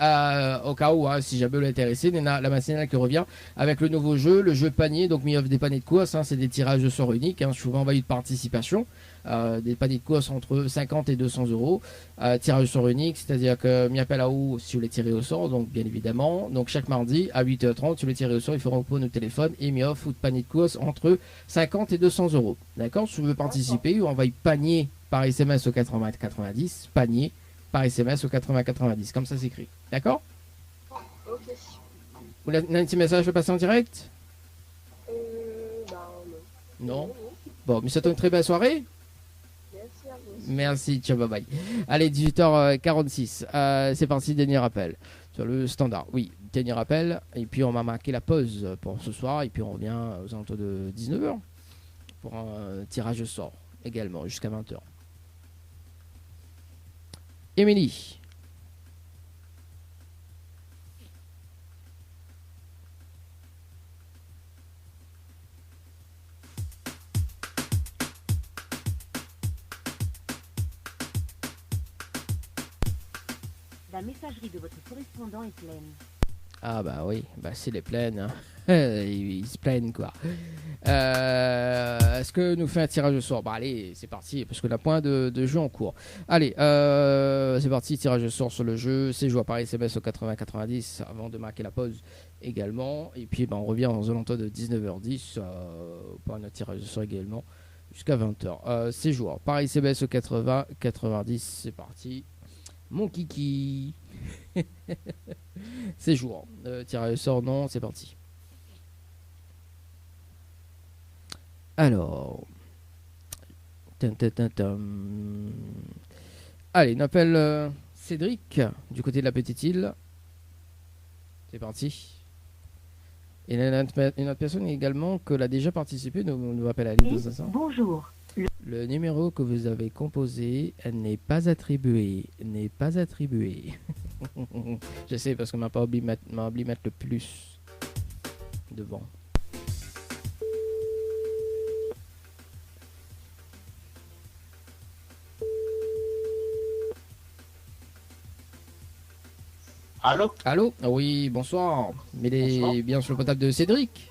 au cas où, hein, si jamais vous l'intéressez, la matinale qui revient avec le nouveau jeu, le jeu panier. Donc, il offre des paniers de course, hein, c'est des tirages de sort uniques, hein, souvent envoyés de participation. Des paniers de course entre 50 et 200 euros. Tirage au sort unique, c'est-à-dire que m'y appelle à où si vous les tirez au sort, donc bien évidemment. Donc, chaque mardi à 8h30, si vous les tirez au sort, il faut répondre au téléphone et m'y offre ou de panier de course entre 50 et 200 euros. D'accord? Si vous voulez participer, vous envoyez panier par SMS au 80-90, panier par SMS au 80-90, comme ça s'écrit. D'accord? Ok. Vous avez un petit message à passer en direct? Ben, non. Non. Bon, mais c'est une très belle soirée. Merci à vous. Merci, ciao, bye bye. Allez, 18h46, c'est parti, dernier rappel. Sur le standard, oui, dernier rappel. Et puis on va marquer la pause pour ce soir. Et puis on revient aux alentours de 19h pour un tirage au sort également, jusqu'à 20h. Émilie. La messagerie de votre correspondant est pleine. Ah bah oui, bah s'il est plein, hein. Ils se plaignent quoi. Est-ce que nous fait un tirage au sort? Bah allez, c'est parti, parce qu'on a point de jeu en cours. Allez, c'est parti, tirage au sort sur le jeu. C'est joué par SMS au 80-90 avant de marquer la pause également. Et puis bah, on revient aux alentours de 19h10 pour un tirage au sort également jusqu'à 20h. C'est joué par SMS au 80-90, c'est parti. Mon kiki. C'est jour. Tirage au sort, non, c'est parti. Alors. Allez, on appelle Cédric du côté de la petite île. C'est parti. Et une autre personne également que l'a déjà participé nous appelle à l'île. Bonjour. Le numéro que vous avez composé n'est pas attribué. N'est pas attribué. Je sais parce qu'on m'a pas oublié mettre le plus devant. Allô? Allô? Oui, bonsoir. Mais les bien sur le portable de Cédric.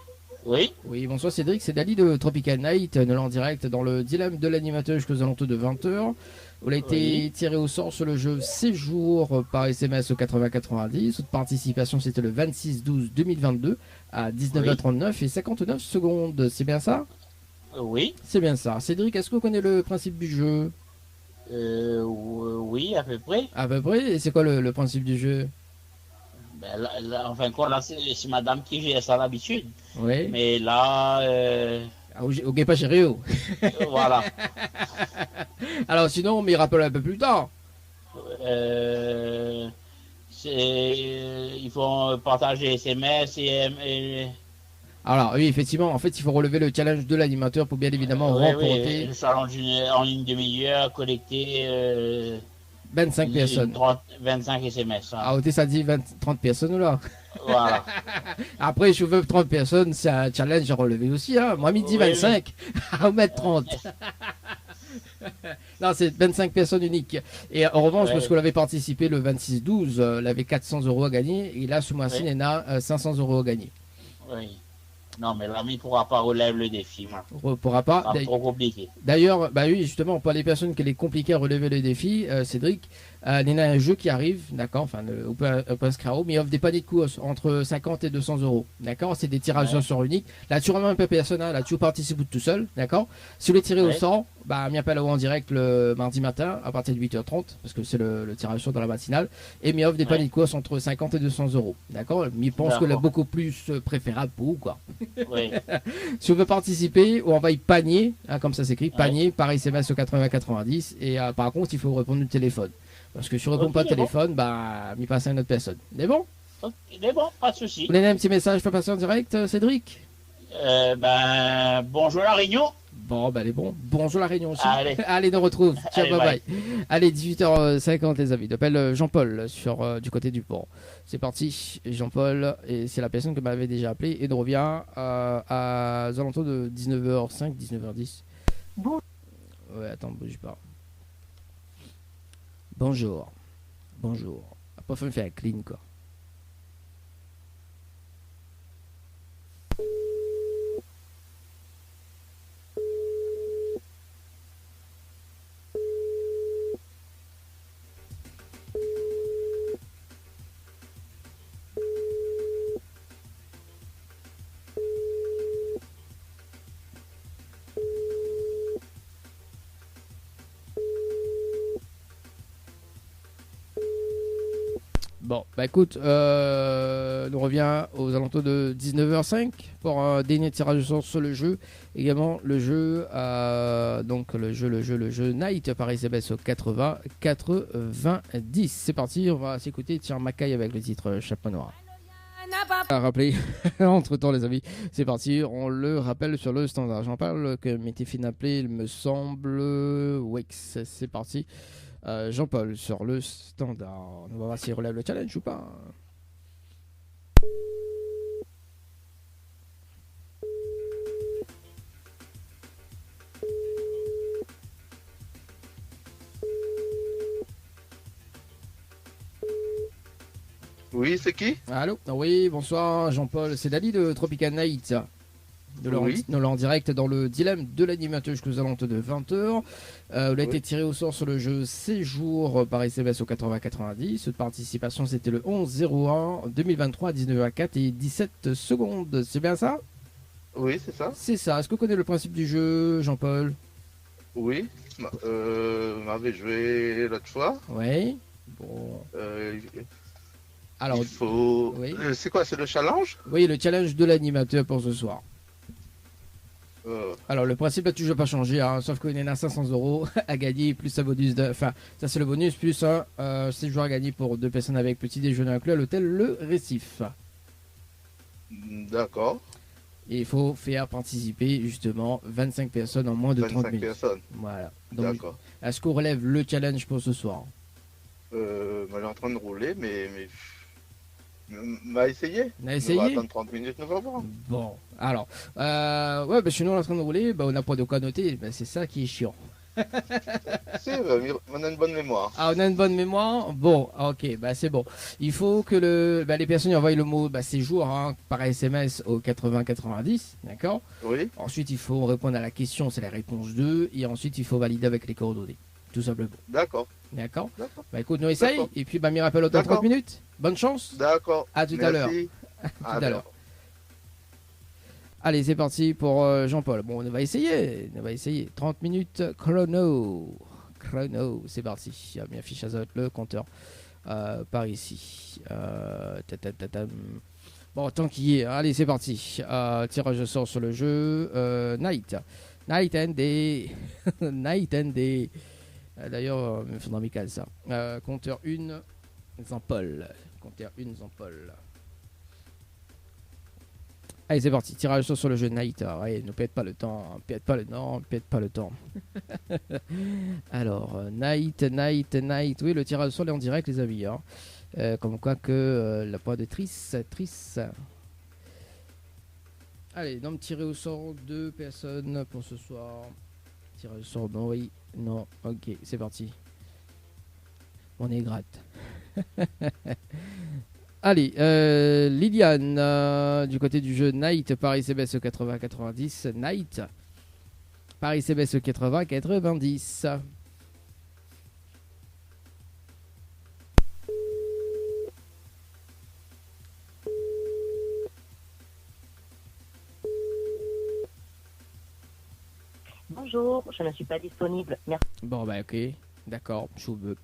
Oui. Oui, bonsoir Cédric, c'est Dali de Tropical Night, nous en direct dans le dilemme de l'animateur jusqu'aux alentours de 20h. Vous avez été tiré au sort sur le jeu Séjour par SMS au 80-90. Votre participation c'était le 26-12-2022 à 19h39 et 59 secondes. C'est bien ça? Oui. C'est bien ça. Cédric, est-ce que vous connaissez le principe du jeu? Oui, à peu près. À peu près. Et c'est quoi le principe du jeu? Ben en fin de compte, là, c'est madame qui gère ça d'habitude. Oui. Mais là... ok, pas chez Rio. Voilà. Alors sinon, on m'y rappelle un peu plus tard. Il faut partager SMS et... Alors oui, effectivement, en fait, il faut relever le challenge de l'animateur pour bien évidemment remporter... le challenge en une demi-heure, collecter... 25 personnes. 25 SMS. Hein. Ah, ok, ça dit 30 personnes là. Voilà. Après, je veux 30 personnes, c'est un challenge à relever aussi. Hein. Moi, midi 25, à mettre 30. Non, c'est 25 personnes uniques. Et en revanche, parce que vous l'avez participé le 26-12, il avait 400 euros à gagner. Et là, ce mois-ci, il en a 500 euros à gagner. Oui. Non, mais l'ami ne pourra pas relever le défi. Pourra pas. C'est trop compliqué. D'ailleurs, bah oui, justement, pour les personnes qui est compliqué à relever le défi, Cédric, il y a un jeu qui arrive, d'accord, enfin, on peut inscrire, mais il offre des paniers de course entre 50 et 200 euros, d'accord, c'est des tirages au sort uniques. Là, tu remets un peu personne, là, tu participes tout seul, d'accord. Si vous les tirez au sort, bah, m'y appelle en direct le mardi matin à partir de 8h30 parce que c'est le tirage au sort dans la matinale et m'y offre des paniers de course entre 50 et 200 euros. D'accord? M'y pense que là beaucoup plus préférable pour vous, quoi. Oui. Si on veut participer, on envoie panier, hein, comme ça s'écrit, panier par SMS au 80-90 et par contre, il faut répondre au téléphone. Parce que si on ne répond pas au téléphone, bah, m'y passe à une autre personne. C'est bon? C'est bon, pas de souci. Vous voulez un petit message pour passer en direct, Cédric? Bonjour la Réunion. Bon, bah, elle est bon. Bonjour la Réunion aussi. Allez. Allez, on retrouve. Ciao, Allez, bye bye. Allez, 18h50, les amis. J'appelle Jean-Paul du côté du port. C'est parti, Jean-Paul. Et c'est la personne que m'avait déjà appelé. Et on revient à alentours de 19h05, 19h10. Bon. Ouais, attends, bouge pas. Bonjour. Bonjour. Pas fait faire clean, quoi. Bon, bah écoute, on revient aux alentours de 19h05 pour un dernier tirage au sort sur le jeu. Également le jeu, donc le jeu Night par SMS au 80-90. C'est parti, on va s'écouter Tiens Mackay avec le titre Chapeau Noir. À rappeler, entre temps les amis, c'est parti, on le rappelle sur le standard. J'en parle que m'était fait d'appeler, il me semble, Wex, c'est parti. Jean-Paul sur le standard. On va voir s'il relève le challenge ou pas. Oui, c'est qui? Allô? Oui, bonsoir Jean-Paul, c'est Dali de Tropical Night. Nous en direct dans le dilemme de l'animateur jusqu'aux alentours de 20h. Il a été tiré au sort sur le jeu Séjour par SMS au 80-90. Cette participation, c'était le 11-01 2023 à 19h04 et 17 secondes. C'est bien ça? Oui, c'est ça. C'est ça. Est-ce que vous connaissez le principe du jeu, Jean-Paul? Oui. M'avait joué l'autre fois. Oui. Bon. Alors, il faut... Oui. C'est quoi? C'est le challenge? Oui, le challenge de l'animateur pour ce soir. Alors le principe là, tu n'a pas changé, hein, sauf qu'il y en a 500 euros à gagner plus un bonus enfin ça c'est le bonus plus un séjour à gagner pour 2 personnes avec petit déjeuner inclus à l'hôtel Le Récif. D'accord. Et il faut faire participer justement 25 personnes en moins de 30 minutes. 25 personnes. Voilà. D'accord. Est-ce qu'on relève le challenge pour ce soir? Elle est en train de rouler, mais... m'a essayé. On a essayé. On va attendre 30 minutes, nous va voir. Bon, alors, ouais, bah, sinon on est en train de rouler, bah, on n'a pas de quoi noter, bah, c'est ça qui est chiant. Si, on a une bonne mémoire. Ah, on a une bonne mémoire. Bon, ok, bah c'est bon. Il faut que les personnes envoient le mot séjour hein, par SMS au 80-90, d'accord? Oui. Ensuite, il faut répondre à la question, c'est la réponse 2, et ensuite il faut valider avec les coordonnées, tout simplement. D'accord. D'accord. Bah écoute, nous essaye, et puis bah m'y rappelle autant 30 minutes. Bonne chance. D'accord. À tout à l'heure. À tout à l'heure. Allez, c'est parti pour Jean-Paul. Bon, on va essayer. 30 minutes chrono. C'est parti. Il y a bien fiche azote, le compteur par ici. Bon, tant qu'il y est. Allez, c'est parti. Tirage au sort sur le jeu. Night and Day. Night and Day. D'ailleurs, il faudra m'y caler ça. Compteur 1, Jean-Paul. Compteur 1, Jean-Paul. Allez, c'est parti. Tirage sur le jeu Night. Ouais, ne pète pas le temps. Pète pas le temps. Alors, Night. Oui, le tirage sur est en direct, les amis. Hein. Comme quoi que la pointe de Trice. Allez, donc tirer au sort 2 personnes pour ce soir. Tirage au sort, non, oui. Non, ok, c'est parti. On est gratte. Allez, Liliane, du côté du jeu Night, Paris CBS 80-90. Night, Paris CBS 80-90. bonjour, je ne suis pas disponible. Merci. Bon, bah, ok. D'accord, je veux.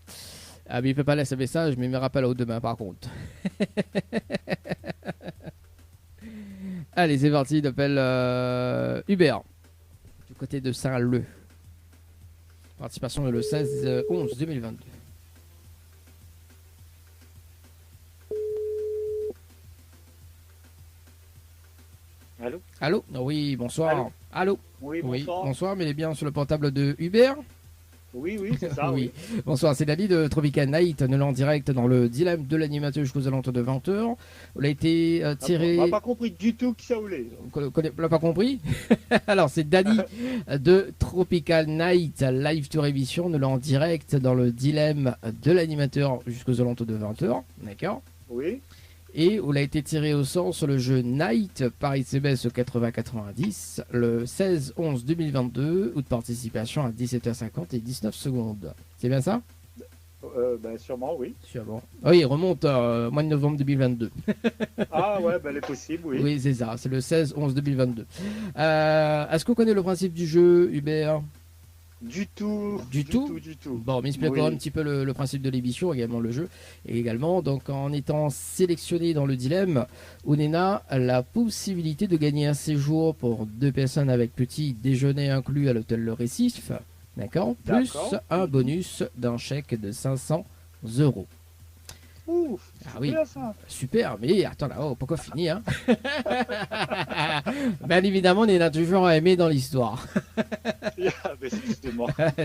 Ah, mais il peut pas laisser un message, mais il me rappelle au demain, par contre. Allez, c'est parti. Il appelle Hubert, du côté de Saint-Leu. Participation le 16-11-2022. Allô? Allô? Oui, bonsoir. Allô? Oui, bonsoir. Bonsoir, mais il est bien sur le portable de Hubert? Oui, c'est ça. Oui. Bonsoir, c'est Dali de Tropical Night, nous en direct dans le dilemme de l'animateur jusqu'aux alentours de 20h. On a été tiré. On n'a pas compris du tout qui ça voulait. On l'a pas compris? Alors, c'est Dali de Tropical Night, live tour émission, nous en direct dans le dilemme de l'animateur jusqu'aux alentours de 20h. D'accord? Oui. Et on a été tiré au sort sur le jeu Night par SMS 80-90 le 16-11-2022, ou de participation à 17h50 et 19 secondes. C'est bien ça? Ben, sûrement, oui. Sûrement. Oui, il remonte mois de novembre 2022. Ah ouais, ben, elle est possible, oui. Oui, c'est ça, c'est le 16-11-2022. Est-ce qu'on connaît le principe du jeu, Hubert? Du tout. Bon, mais explique un petit peu le principe de l'émission, également le jeu. Et également, donc en étant sélectionné dans le dilemme, Onena a la possibilité de gagner un séjour pour 2 personnes avec petit déjeuner inclus à l'hôtel Le Récif. D'accord? Plus un bonus d'un chèque de 500 €. Ouf, ah oui, ça. Super, mais attends là-haut, pourquoi fini hein? Bien évidemment, on a toujours aimé dans l'histoire.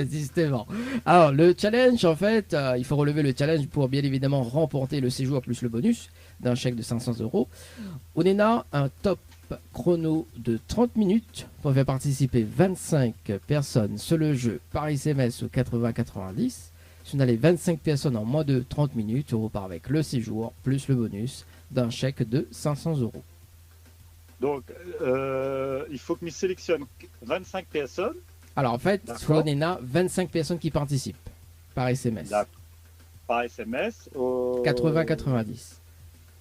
Justement. Alors, le challenge, en fait, il faut relever le challenge pour bien évidemment remporter le séjour plus le bonus d'un chèque de 500 €. On a un top chrono de 30 minutes pour faire participer 25 personnes sur le jeu par SMS au 80-90. Si on a les 25 personnes en moins de 30 minutes, on repart avec le séjour plus le bonus d'un chèque de 500 €. Donc, il faut que nous sélectionne 25 personnes. Alors en fait, on a 25 personnes qui participent par SMS. Par SMS au 80-90.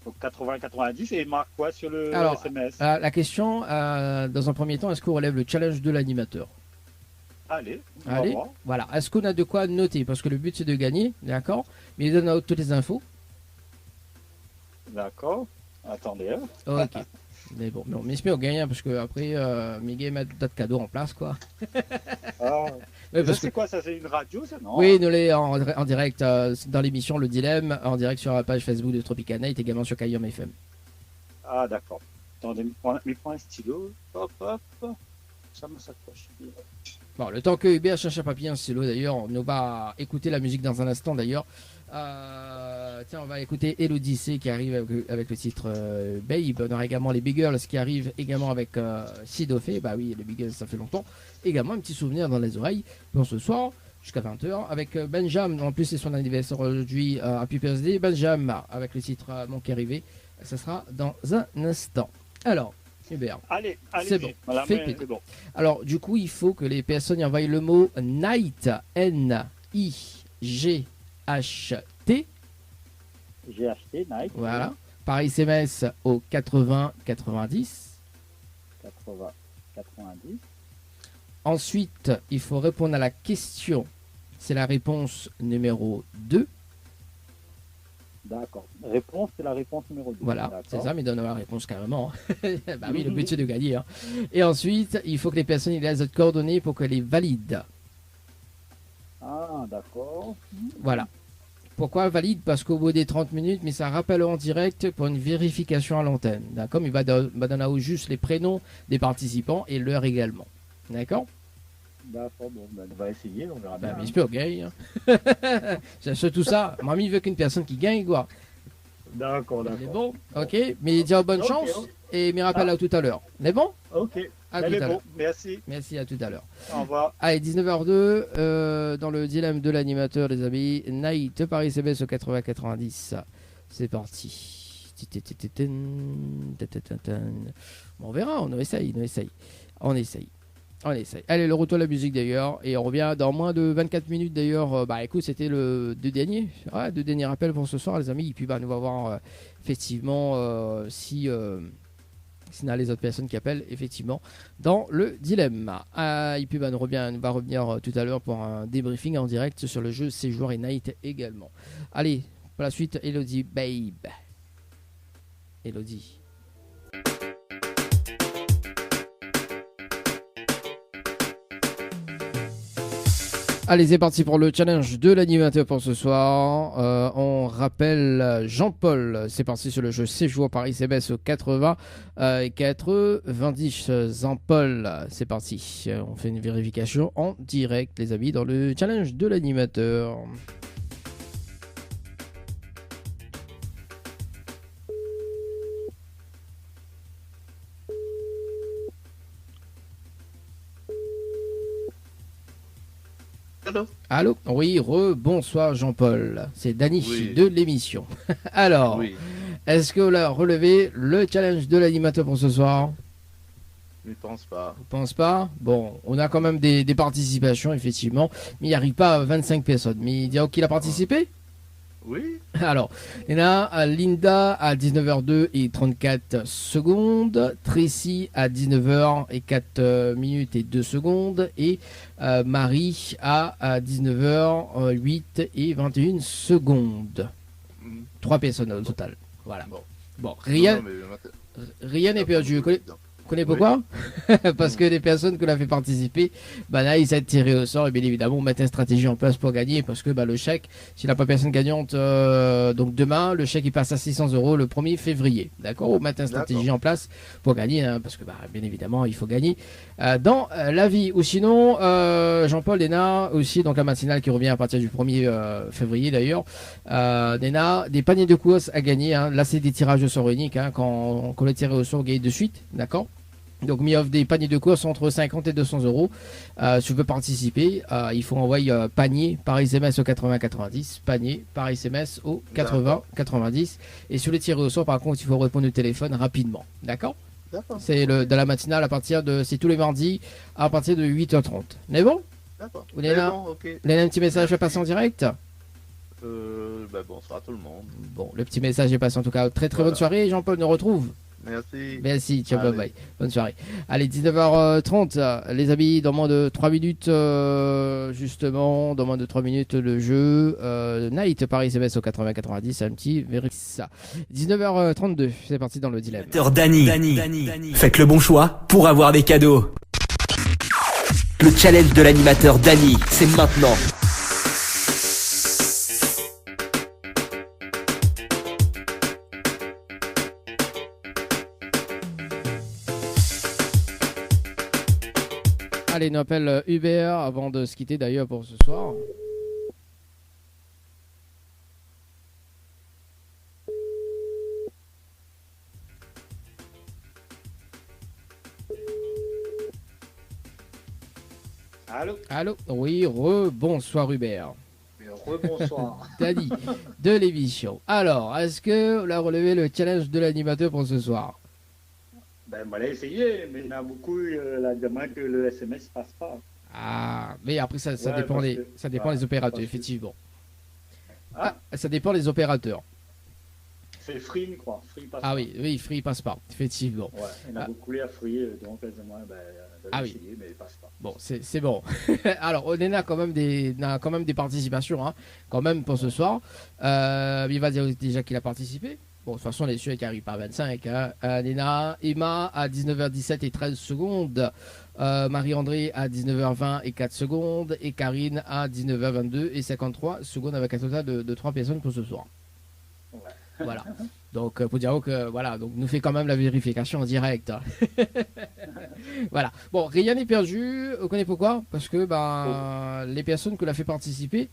Donc 80-90 et il marque quoi sur le SMS? La question, dans un premier temps, est-ce qu'on relève le challenge de l'animateur? Allez, voilà. Est-ce qu'on a de quoi noter? Parce que le but c'est de gagner, d'accord? Mais il donne toutes les infos. D'accord. Attendez. Ok. Mais bon, non, mais c'est bien on gagne parce que après, Miguel met d'autres cadeaux en place, quoi. Ouais, c'est quoi ça? C'est une radio, ça? Non. Oui, nous l'est en direct dans l'émission Le Dilemme, en direct sur la page Facebook de Tropical Night, également sur Kayom FM. Ah, d'accord. Attendez, mais prends un stylo. Hop. Ça me s'accroche. Bon, le temps que Hubert cherche un papier, un stylo d'ailleurs, on va écouter la musique dans un instant d'ailleurs. Tiens, on va écouter Elodie C qui arrive avec le titre Babe. On aura également les Big Girls qui arrivent également avec Sidofé. Bah oui, les Big Girls, ça fait longtemps. Également un petit souvenir dans les oreilles pour ce soir jusqu'à 20h avec Benjam. En plus, c'est son anniversaire aujourd'hui à Happy Day. Benjam avec le titre Mon qui arrivé. Ça sera dans un instant. Alors, Hubert. Allez, c'est bon. Voilà, c'est bon. Alors, du coup, il faut que les personnes y envoient le mot Night, N-I-G-H-T. GHT, Night. Voilà. Par SMS au 80-90. 80-90. Ensuite, il faut répondre à la question. C'est la réponse numéro 2. D'accord. Réponse, c'est la réponse numéro 2. Voilà, c'est ça, mais donne la réponse carrément. Bah oui, le but c'est de gagner. Hein. Et ensuite, il faut que les personnes aient les autres coordonnées pour qu'elles les valident. Ah, d'accord. Voilà. Pourquoi valide? Parce qu'au bout des 30 minutes, mais ça rappelle en direct pour une vérification à l'antenne. D'accord? Il va donner au juste les prénoms des participants et l'heure également. D'accord? D'accord, bon, on va essayer, on verra bien. Mais j'espère qu'on gagne. C'est surtout ça. Mamie veut qu'une personne qui gagne, quoi. D'accord. C'est bon? Ok, mais dis bonne chance et me rappelle à tout à l'heure. C'est bon? Ok. À tout à l'heure. Merci. Merci, à tout à l'heure. Au revoir. Allez, 19h02, dans le dilemme de l'animateur, les amis. Night, Paris CBS au 80-90. C'est parti. Bon, on verra, on essaye. Allez, le retour à la musique d'ailleurs. Et on revient dans moins de 24 minutes d'ailleurs. Bah écoute, c'était le deux derniers rappels pour ce soir, les amis. Et puis bah, nous va voir effectivement si Sinon, les autres personnes qui appellent effectivement dans le dilemme. Et puis, on va revenir tout à l'heure pour un débriefing en direct sur le jeu Séjour et Night également. Allez, pour la suite, Elodie, babe. Elodie. Allez, c'est parti pour le challenge de l'animateur pour ce soir. On rappelle Jean-Paul, c'est parti sur le jeu Séjour par SMS au 80 et 90. Jean-Paul, c'est parti. On fait une vérification en direct, les amis, dans le challenge de l'animateur. Allô. Oui, bonsoir Jean-Paul. C'est Dany de l'émission. Alors, est-ce que vous avez relevé le challenge de l'animateur pour ce soir? Je ne pense pas. Vous ne pensez pas? Bon, on a quand même des participations, effectivement. Mais il n'y arrive pas à 25 personnes. Mais il dit qu'il a participé? Oui. Alors, il y en a Linda à 19h02 et 34 secondes, Tracy à 19h et 4 minutes et 2 secondes, et Marie à 19h08 et 21 secondes. 3 personnes au total. Voilà. Bon, rien n'est perdu. Vous connaissez pourquoi? Parce que les personnes que l'on a fait participer, là, ils sont tirés au sort et bien évidemment, on met une stratégie en place pour gagner parce que le chèque, s'il n'a pas personne gagnante, donc demain, le chèque il passe à 600 € le 1er février. D'accord? On met une stratégie en place pour gagner parce que bien évidemment, il faut gagner dans la vie. Ou sinon, Jean-Paul, Léna aussi, donc la matinale qui revient à partir du 1er février d'ailleurs. Léna, des paniers de courses à gagner. Là, c'est des tirages au sort uniques. Quand on les tire au sort, on gagne de suite. D'accord? Donc, il offre des paniers de courses entre 50 et 200 €. Si tu veux participer, il faut envoyer panier par SMS au 80-90. Panier par SMS au 80-90. Et sur les tirés au sort, par contre, il faut répondre au téléphone rapidement. D'accord? C'est dans la matinale c'est tous les mardis à partir de 8h30. Mais bon? D'accord. Vous avez un petit message à passer en direct? Bonsoir à tout le monde. Bon, le petit message est passé en tout cas. Très bonne soirée. Jean-Paul nous retrouve. Merci, ciao, bye bye. Bonne soirée. Allez, 19h30, les amis, dans moins de 3 minutes, justement, dans moins de 3 minutes, le jeu Night par SMS au 80-90, un petit vérifie. 19h32, c'est parti dans le dilemme. Dany. Faites le bon choix pour avoir des cadeaux. Le challenge de l'animateur Dany, c'est maintenant. Allez, on appelle Hubert avant de se quitter d'ailleurs pour ce soir. Allô. Oui, bonsoir Hubert. Rebonsoir. Dany de l'émission. Alors, est-ce que vous avez relevé le challenge de l'animateur pour ce soir? On va essayer, mais il y en a beaucoup la demande que le SMS passe pas. Ah, mais après ça dépend des opérateurs, effectivement. Ça dépend des opérateurs. C'est Free, je crois. Free passe pas. Oui, Free passe pas, effectivement. Ouais, il y en a beaucoup à Free, donc les moins essayer, mais il passe pas. Bon, c'est bon. Alors, on a quand même des participations, quand même pour ce soir. Il va dire déjà qu'il a participé. Bon, de toute façon, les sujets qui arrivent par 25. Néna, Emma à 19h17 et 13 secondes. Marie-André à 19h20 et 4 secondes. Et Karine à 19h22 et 53 secondes avec un total de 3 personnes pour ce soir. Ouais. Voilà. Donc, pour dire que, voilà, donc nous fait quand même la vérification en direct. Voilà. Bon, rien n'est perdu. Vous connaissez pourquoi? Parce que, les personnes que l'on a fait participer,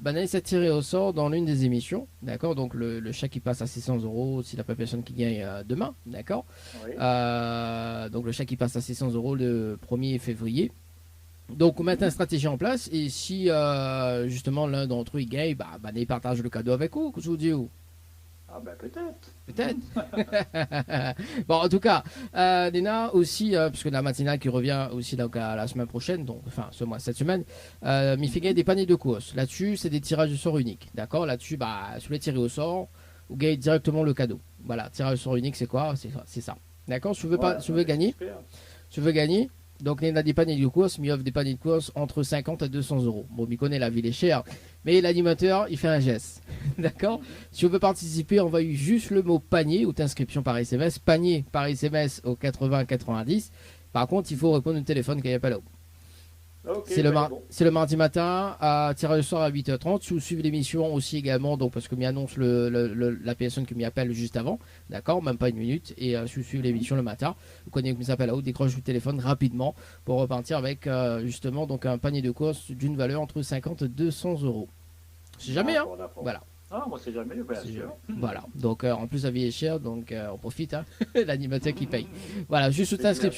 elle s'est tirée au sort dans l'une des émissions, d'accord? Donc le chèque qui passe à 600 € si la personne qui gagne demain, d'accord? Oui. Donc le chèque qui passe à 600 € le 1er février. Donc on met une stratégie en place et si justement l'un d'entre eux il gagne, il partage le cadeau avec vous, que je vous dis où? Ah peut-être. Peut-être. Bon, en tout cas, Néna aussi, puisque la matinale qui revient aussi donc à la semaine prochaine, donc cette semaine, m'y fait gagner des paniers de courses. Là-dessus, c'est des tirages au sort uniques. D'accord? Là-dessus, si vous les tirez au sort, vous gagnez directement le cadeau. Voilà, tirage au sort unique, c'est quoi? C'est ça. D'accord, tu veux gagner. Super. Tu veux gagner. Donc, il y a des paniers de course, il offre des paniers de course entre 50 à 200 euros. Bon, il connaît la ville est chère, mais l'animateur, il fait un geste. D'accord. Si tu veux participer, envoie juste le mot panier ou inscription par SMS. Panier par SMS au 80 90. Par contre, il faut répondre au téléphone qu'il n'y a pas là-haut. Ok, C'est bon. le mardi matin à tirage au sort à 8h30. Si vous suivez l'émission aussi également, donc parce que m'y annonce la personne qui m'y appelle juste avant, d'accord, même pas une minute. Et si vous suivez l'émission le matin, vous connaissez qui s'appelle là-haut, décroche le téléphone rapidement pour repartir avec justement donc un panier de course d'une valeur entre 50 et 200 euros. C'est jamais, hein. Voilà. Ah, moi c'est jamais, bien sûr. Voilà. Donc en plus la vie est chère, donc on profite, hein. L'animateur qui paye. Voilà, juste toute inscription.